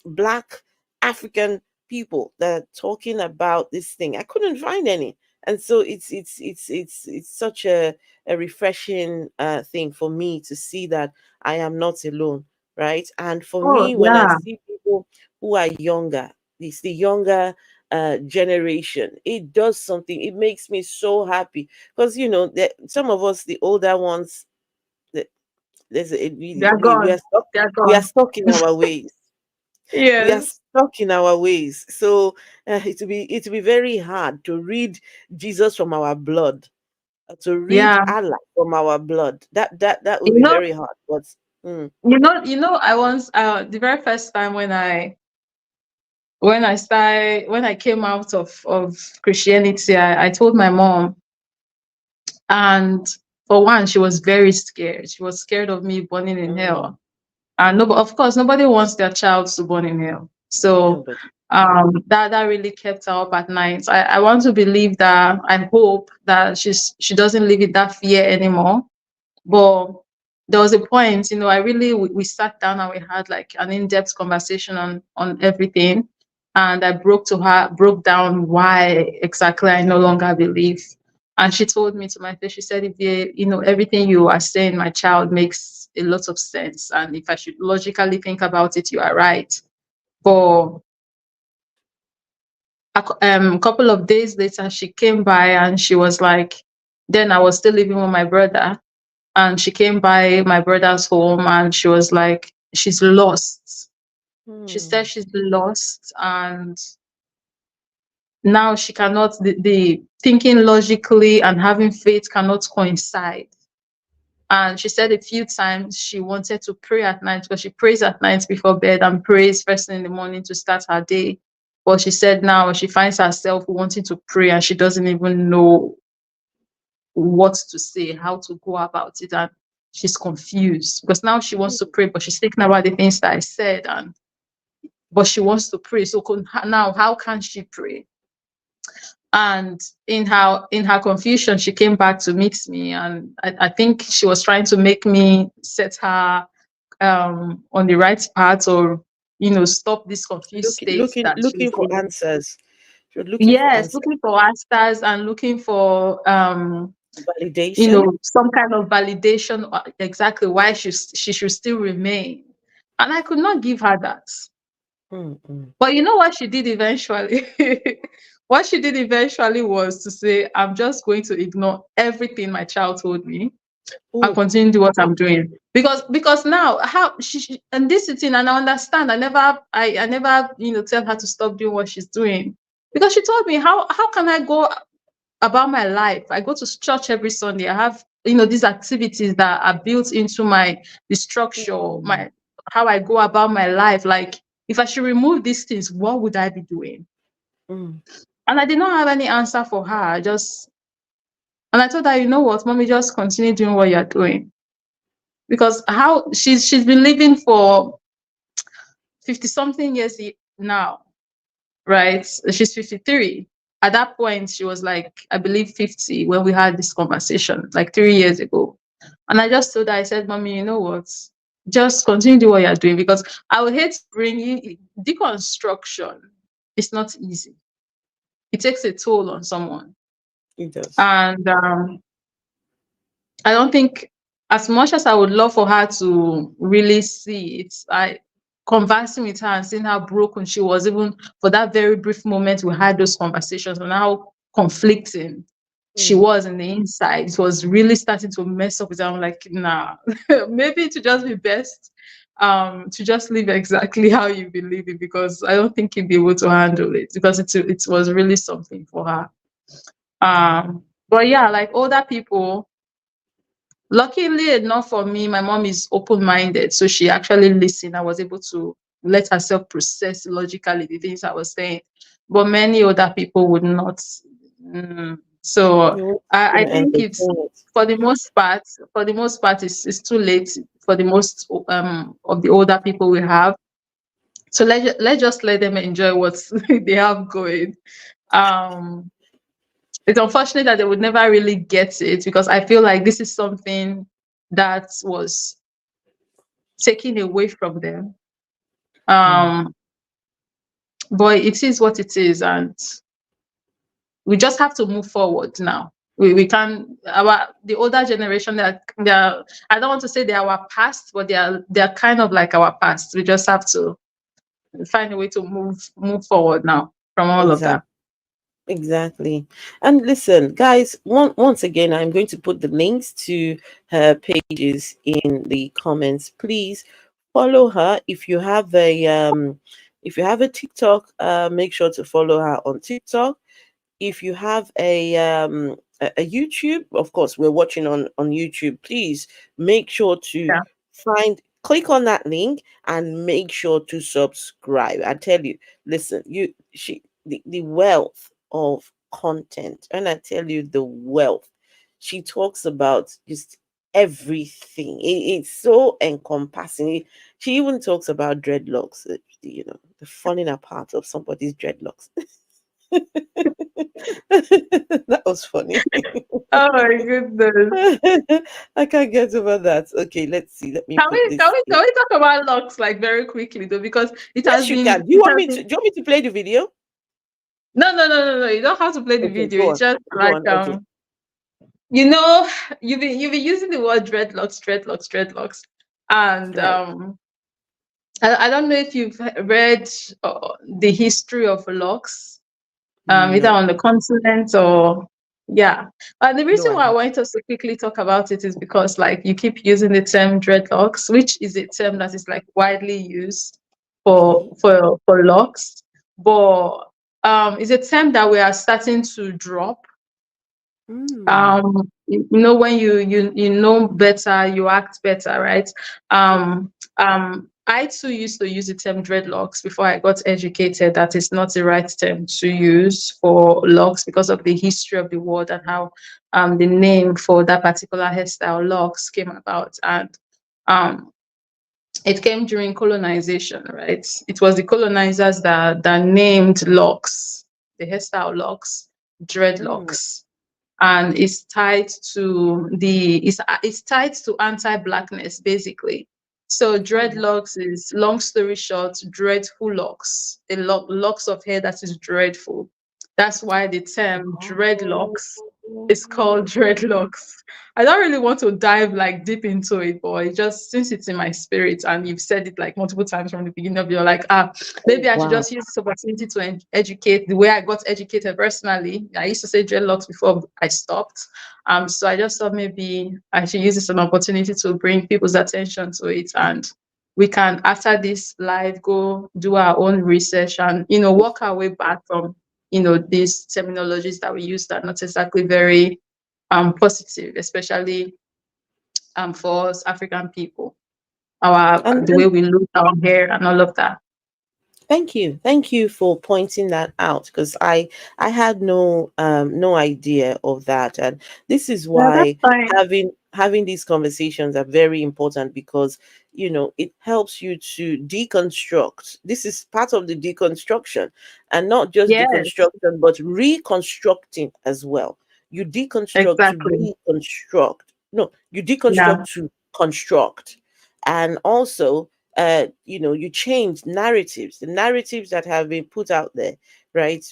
black African people that are talking about this thing. I couldn't find any. And so it's such a refreshing thing for me to see that I am not alone, right? And for Oh, me, when I yeah. see people who are younger, it's the younger generation, it does something. It makes me so happy because some of us, the older ones, that They're we gone. are stuck. They're We are gone. stuck in our ways. We are Yes. stuck in our ways. So it will be very hard to read Jesus from our blood, to read Yeah. Allah from our blood. That will You be know, very hard. But mm, I once the very first time when I came out of Christianity, I told my mom, and for one, she was very scared. She was scared of me burning in mm, hell. And no, of course, nobody wants their child to burn in hell. So nobody. that really kept her up at night. I want to believe that. I hope that she doesn't live in that fear anymore. But there was a point, I really, we sat down and we had like an in-depth conversation on everything. And I broke down why exactly I no longer believe. And she told me to my face, she said, if everything you are saying, my child, makes a lot of sense. And if I should logically think about it, you are right. But a couple of days later, she came by and she was like, then I was still living with my brother. And she came by my brother's home and she was like, she's lost. She said she's lost, and now she cannot, the thinking logically and having faith cannot coincide. And she said a few times she wanted to pray at night, because she prays at night before bed and prays first thing in the morning to start her day. But she said now she finds herself wanting to pray and she doesn't even know what to say, how to go about it. And she's confused because now she wants to pray, but she's thinking about the things that I said, but she wants to pray. So now how can she pray? And in her confusion, she came back to meet me, and I think she was trying to make me set her on the right path, or stop this confused state that Looking she's for in. answers. You're looking for Yes, answers. looking for answers and looking for Validation. some kind of validation, exactly why she should still remain. And I could not give her that. Mm-mm. But you know what she did eventually? What she did eventually was to say, I'm just going to ignore everything my child told me and Oh, continue to do what I'm doing. Because now how and this is thing, and I understand. I never tell her to stop doing what she's doing. Because she told me, how can I go about my life? I go to church every Sunday. I have these activities that are built into the structure, mm, how I go about my life. Like, if I should remove these things, what would I be doing? mm, And I did not have any answer for her. And I told her, you know what, mommy, just continue doing what you're doing. Because how she's been living for 50 something years now, right? She's 53. At that point, she was like, I believe 50 when we had this conversation, like 3 years ago. And I just told her, I said, mommy, you know what? Just continue to do what you're doing, because I would hate bringing deconstruction. It's not easy. It takes a toll on someone. it does. And I don't think, as much as I would love for her to really see it, I conversing with her and seeing how broken she was, even for that very brief moment we had those conversations, and how conflicting she Mm, was in the inside, it was really starting to mess up with her. I'm like, nah, maybe to just be best to just live exactly how you believe it, because I don't think you'd be able to handle it, because it was really something for her. But yeah, like older people, luckily enough for me, my mom is open-minded, so she actually listened. I was able to let herself process logically the things I was saying, but many other people would not. So you're I gonna think entertain it's, it. for the most part, it's too late for the most of the older people we have. So let's just let them enjoy what they have going. Um, it's unfortunate that they would never really get it, because I feel like this is something that was taken away from them. Mm. Um, but it is what it is, and we just have to move forward now. We can, the older generation, they're, I don't want to say they're our past, but they're kind of like our past. We just have to find a way to move forward now from all of that. Exactly. Exactly. And listen, guys, once again, I'm going to put the links to her pages in the comments. Please follow her. If you have a TikTok, make sure to follow her on TikTok. If you have a YouTube, of course, we're watching on YouTube. Please make sure to Yeah. click on that link and make sure to subscribe. I tell you, listen, the wealth of content, and I tell you the wealth. She talks about just everything. It's so encompassing. She even talks about dreadlocks, the falling apart of somebody's dreadlocks. That was funny. Oh my goodness. I can't get over that. Okay, let's see. Let me Can put we can this we in. can we talk about locks like very quickly though? Because Yes, you can. it has been Do you want me to play the video? no. You don't have to play the Okay, video. go It's on. just Go like on. Okay. you know, you've been using the word dreadlocks, and Right. I don't know if you've read the history of locks, either No. on the continent or yeah. And the No, reason I why I haven't. want us to quickly talk about it is because like you keep using the term dreadlocks, which is a term that is like widely used Okay. for locks, but it's a term that we are starting to drop. Mm. You know, when you know better, you act better, right? Yeah. I too used to use the term dreadlocks before I got educated that it's not the right term to use for locks because of the history of the word and how the name for that particular hairstyle locks came about. And um it came during colonization, right? It was the colonizers that named locks, the hairstyle locks, Mm. dreadlocks, and it's tied to anti-blackness basically. So Oh, wow. dreadlocks is, long story short, dreadful locks, locks of hair that is dreadful. That's why the term Oh. dreadlocks is called dreadlocks. I don't really want to dive like deep into it, but it just, since it's in my spirit and you've said it like multiple times from the beginning of your like, Oh, maybe I should wow. just use this opportunity to educate the way I got educated personally. I used to say dreadlocks before I stopped. So I just thought maybe I should use this as an opportunity to bring people's attention to it, and we can, after this live, go do our own research and work our way back from these terminologies that we use that are not exactly very positive, especially for us African people, our And, the way we look, our hair, and all of that. thank you for pointing that out, because I had no idea of that, and this is Yeah, that's why fine. having these conversations are very important, because it helps you to deconstruct. This is part of the deconstruction, and not just Yes, deconstruction but reconstructing as well. You deconstruct to exactly. reconstruct. No, you Yeah. deconstruct to construct, and also you change narratives, the narratives that have been put out there, right?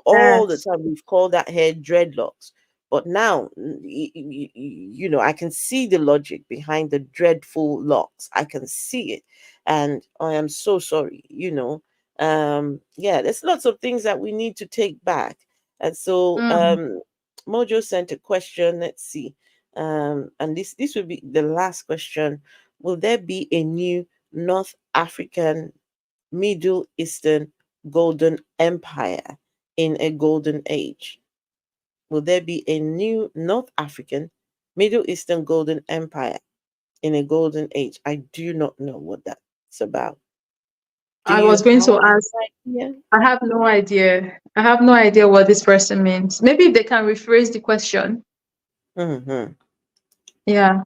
All the Yes. time we've called that hair dreadlocks, but now I can see the logic behind the dreadful locks. I can see it, and I am so sorry. Yeah, there's lots of things that we need to take back. And so Mm. Mojo sent a question. Let's see. And this will be the last question. Will there be a new North African Middle Eastern golden empire in a golden age? Will there be a new North African Middle Eastern golden empire in a golden age? I do not know what that's about. Do I you was going have to ask. any idea? I have no idea. I have no idea what this person means. Maybe they can rephrase the question. Mm-hmm. Yeah.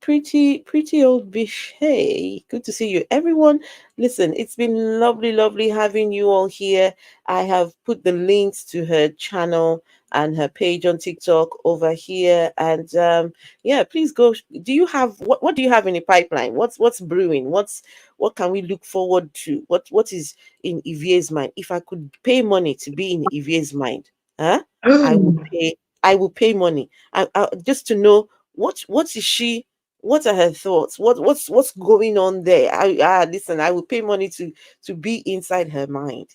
Pretty old bish. Hey, good to see you, everyone. Listen, it's been lovely having you all here. I have put the links to her channel and her page on TikTok over here, and yeah, please go. Do you have what do you have in the pipeline? What's brewing? What can we look forward to? What is in Evie's mind? If I could pay money to be in Evie's mind, huh? I would pay. I will pay money. Just to know what is she, what are her thoughts, what's going on there. Listen, I would pay money to be inside her mind.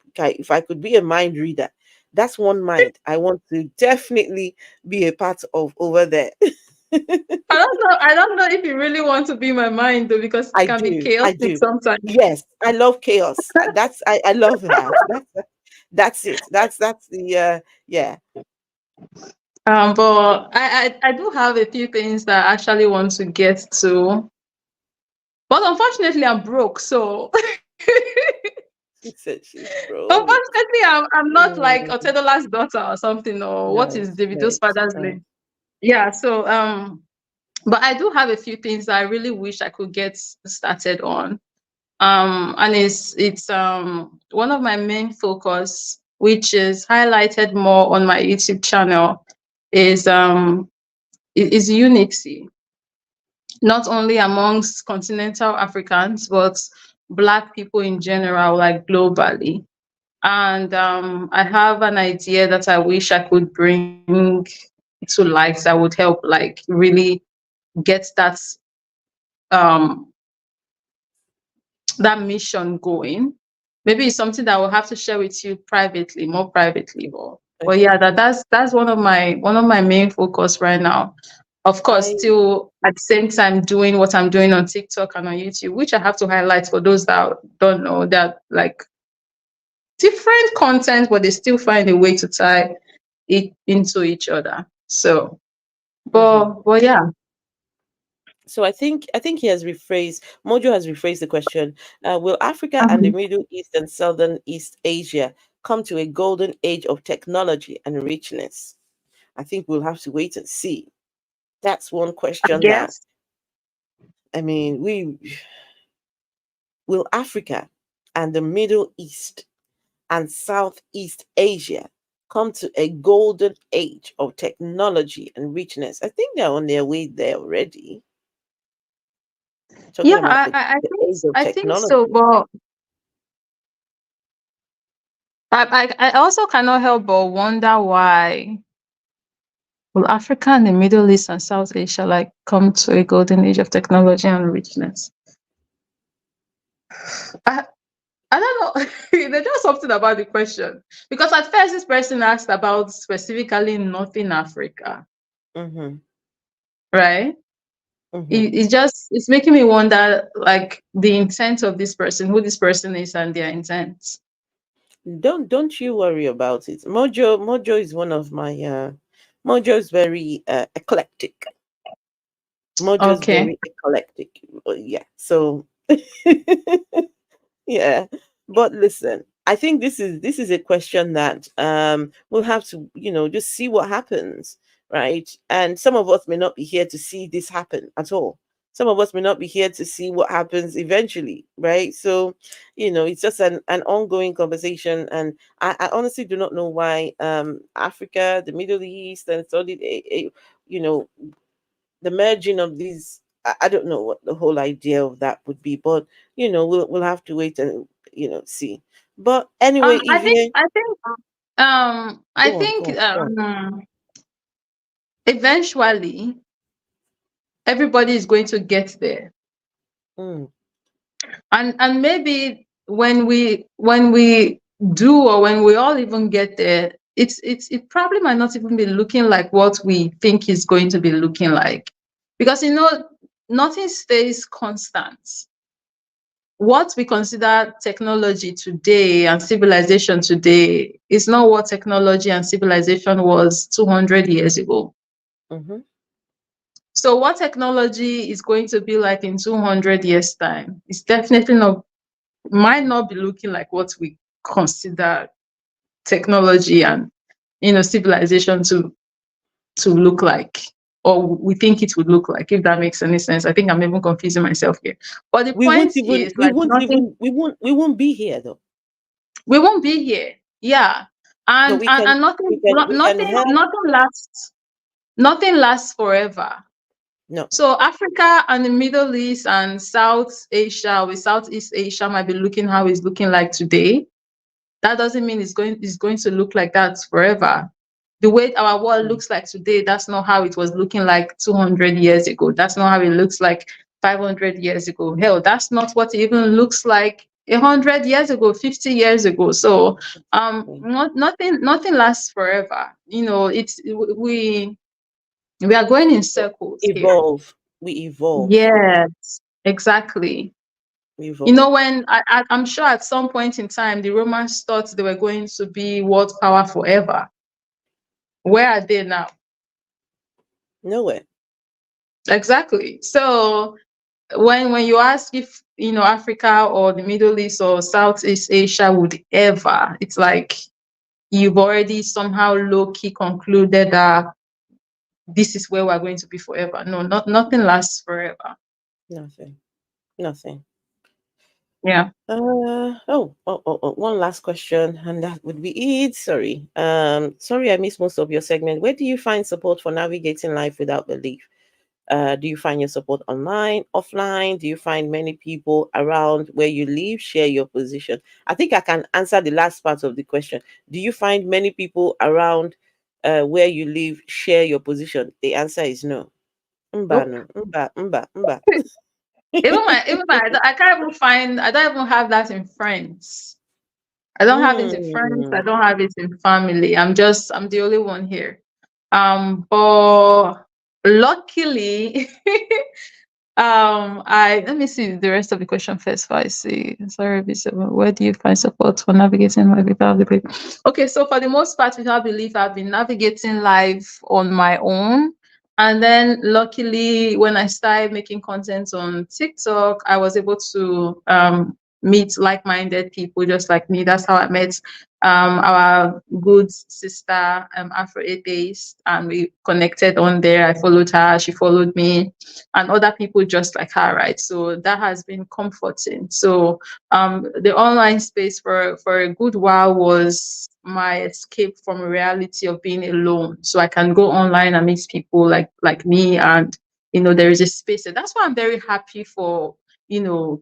Okay, if I could be a mind reader, that's one mind I want to definitely be a part of over there. I don't know. I don't know if you really want to be my mind though, because it I can be do, I chaotic do. sometimes. Yes, I love chaos. I love that. That's it. That's the yeah. But I do have a few things that I actually want to get to, but unfortunately I'm broke. So She said she's broke. unfortunately I'm not like Mm, Otedola's daughter or something, or what is right, Davido's right, father's right. name. Yeah. So but I do have a few things that I really wish I could get started on. And it's one of my main focus which is highlighted more on my YouTube channel, is unity, not only amongst continental Africans, but Black people in general, like globally. And I have an idea that I wish I could bring to light that would help, like, really get um, that mission going. Maybe it's something that I will have to share with you privately, more privately. But yeah, Okay. that's one of my main focus right now. Of course, I still at the same time doing what I'm doing on TikTok and on YouTube, which I have to highlight for those that don't know, that like different content, but they still find a way to tie it into each other. So, mhm. but yeah. So I think he has rephrased. Mojo has rephrased the question. Will Africa and the Mhm. Middle East and Southern East Asia come to a golden age of technology and richness? I think we'll have to wait and see. That's one I question that, guess. I mean, we will Africa and the Middle East and Southeast Asia come to a golden age of technology and richness? I think they're on their way there already. Talking Yeah, about the age of I think so, technology. but I also cannot help but wonder why will Africa and the Middle East and South Asia like come to a golden age of technology and richness. I I don't know. There's just something about the question. Because at first this person asked about specifically Northern Africa, Mm-hmm. right? Mm-hmm. It's making me wonder like the intent of this person, who this person is and their intent. Don't you worry about it. Mojo is one of my Mojo is very eclectic. Mojo is Okay. very eclectic. Yeah. So yeah. But listen, I think this is a question that we'll have to, just see what happens, right? And some of us may not be here to see this happen at all. Some of us may not be here to see what happens eventually, right? So, it's just an ongoing conversation. And I honestly do not know why Africa, the Middle East, and Saudi, you know, the merging of these. I don't know what the whole idea of that would be, but we'll have to wait and see. But anyway, if you I go on, think go on, go on. eventually everybody is going to get there. Mm, And maybe when we do, or when we all even get there, it probably might not even be looking like what we think is going to be looking like, because nothing stays constant. What we consider technology today and civilization today is not what technology and civilization was 200 years ago. mm-hmm. So what technology is going to be like in 200 years time is definitely not, might not be looking like what we consider technology and civilization to look like, or we think it would look like, if that makes any sense. I think I'm even confusing myself here, but the We won't point even is we like won't nothing. even we won't be here though. We won't be here. Yeah. But and we and, can and we nothing can no- we can nothing help. nothing lasts. Nothing lasts forever. No. So Africa and the Middle East and South Asia, with Southeast Asia, might be looking how it's looking like today. That doesn't mean it's going to look like that forever. The way our world Mm, looks like today, that's not how it was looking like 200 years ago. That's not how it looks like 500 years ago. Hell, that's not what it even looks like 100 years ago, 50 years ago. So exactly. nothing lasts forever. It's we are going in circles here. Evolve. We evolve. Yes, exactly. We evolve. When I'm sure at some point in time, the Romans thought they were going to be world power forever. Where are they now? Nowhere. Exactly. So when you ask if Africa or the Middle East or Southeast Asia would ever, it's like you've already somehow low key concluded that this is where we're going to be forever. No, nothing lasts forever. Nothing. Nothing. Yeah. One last question, and that would be it. Sorry. Sorry, I missed most of your segment. Where do you find support for navigating life without belief? Do you find your support online, offline? Do you find many people around where you live share your position? I think I can answer the last part of the question. Do you find many people around where you live share your position? The answer is no. Mba Nope. no. Mba, mba, mba. I can't even find, I don't even have that in friends. I don't have it in friends. I Mm. don't have it in family. I'm the only one here. But luckily, I let me see the rest of the question first. If I see, sorry, where do you find support for navigating life without belief? Okay, so for the most part, without belief, I've been navigating life on my own. And then luckily, when I started making content on TikTok, I was able to meet like-minded people just like me. That's how I met our good sister, Afro based, and we connected on there. I followed her, she followed me, and other people just like her, right? So that has been comforting. So the online space for a good while was my escape from a reality of being alone. So I can go online and meet people like me, and there is a space. And that's why I'm very happy for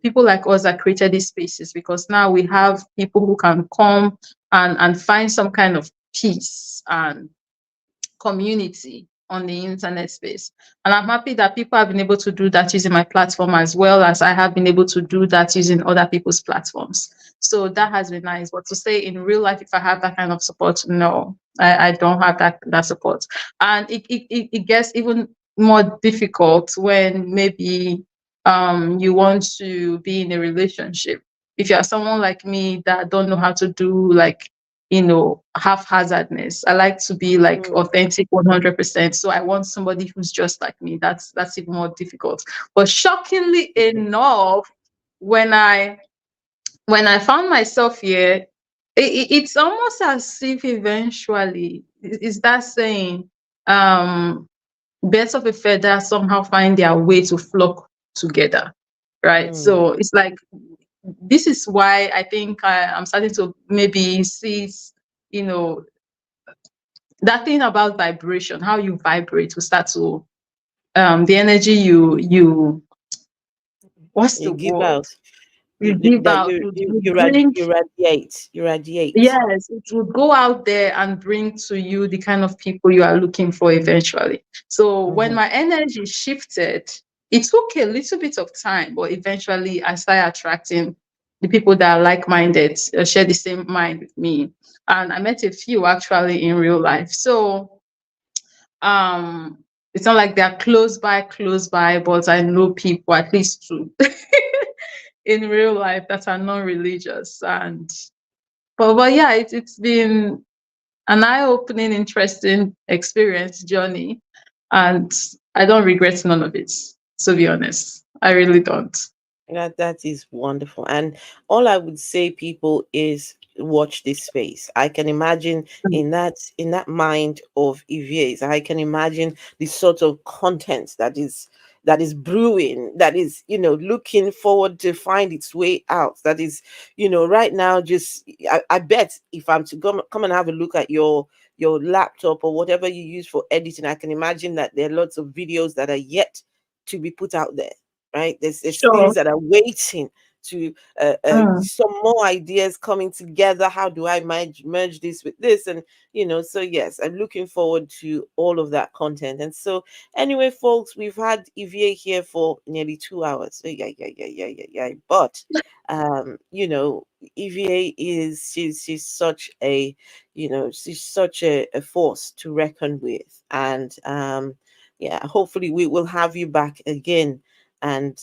people like us that created these spaces, because now we have people who can come and find some kind of peace and community on the internet space. And I'm happy that people have been able to do that using my platform, as well as I have been able to do that using other people's platforms. So that has been nice. But to say in real life, if I have that kind of support, no, I don't have that support. And it gets even more difficult when maybe you want to be in a relationship. If you are someone like me that don't know how to do like haphazardness. I like to be like Mm. authentic 100%. So I want somebody who's just like me. That's even more difficult. But shockingly enough, when I found myself here, it's almost as if eventually is that saying, birds of a feather somehow find their way to flock together, right? Mm. So it's like this is why I think I'm starting to maybe see, you know, that thing about vibration, how you vibrate will start to the energy you what's You the give word out. you give That out would bring. you radiate. You radiate. Yes, it would go out there and bring to you the kind of people you are looking for eventually. So when Mm-hmm. my energy shifted, it took a little bit of time, but eventually I started attracting the people that are like-minded, share the same mind with me. And I met a few actually in real life. So it's not like they're close by, but I know people, at least two, in real life that are non-religious. And but yeah, it's been an eye-opening, interesting experience journey, and I don't regret none of it. To be honest, I really don't. That is wonderful. And all I would say, people, is watch this space. I can imagine in that mind of EVAs, I can imagine the sort of content that is brewing, that is, looking forward to find its way out. That is, right now, just I bet if I'm to come and have a look at your laptop or whatever you use for editing, I can imagine that there are lots of videos that are yet to be put out there, right? There's things Sure. that are waiting to Mm. some more ideas coming together. How do I merge this with this? And so yes, I'm looking forward to all of that content. And so anyway, folks, we've had EVA here for nearly 2 hours. So yeah. But EVA is she's such a she's such a force to reckon with. And yeah, hopefully we will have you back again. And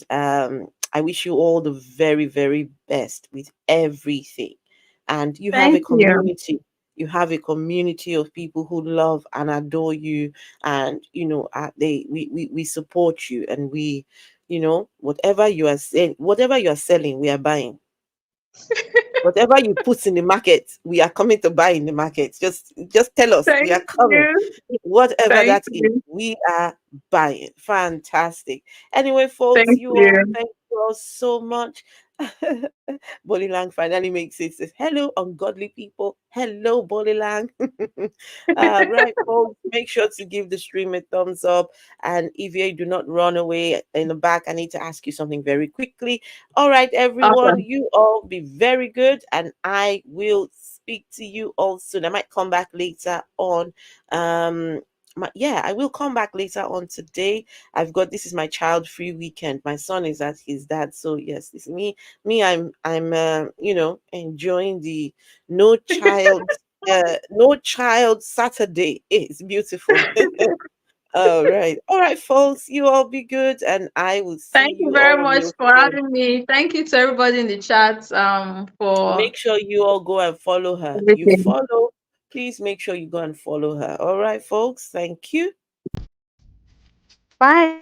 I wish you all the very, very best with everything. And you have a Thank you. community. You have a community of people who love and adore you, and we support you, and whatever you are saying, whatever you are selling, we are buying. Whatever you put in the market, we are coming to buy in the market. Just tell us, we Thank are coming. you. Whatever Thank that is, you. we are buying. Fantastic. Anyway, folks, Thank you all, you. thank you all so much. Bolilang finally makes it. Says, "Hello, ungodly people. Hello, Bolilang." Right, folks. Make sure to give the stream a thumbs up. And if you do not run away in the back, I need to ask you something very quickly. All right, everyone. Awesome. You all be very good, and I will speak to you all soon. I might come back later on. Yeah, I will come back later on today. I've got this is my child free weekend. My son is at his dad, so yes, this is me. I'm enjoying the no child no child Saturday. It's beautiful. All right, folks. You all be good, and I will see Thank you you very all much real for soon. having me. Thank you to everybody in the chat for Make sure you all go and follow her. You everything. follow. Please make sure you go and follow her. All right, folks. Thank you. Bye.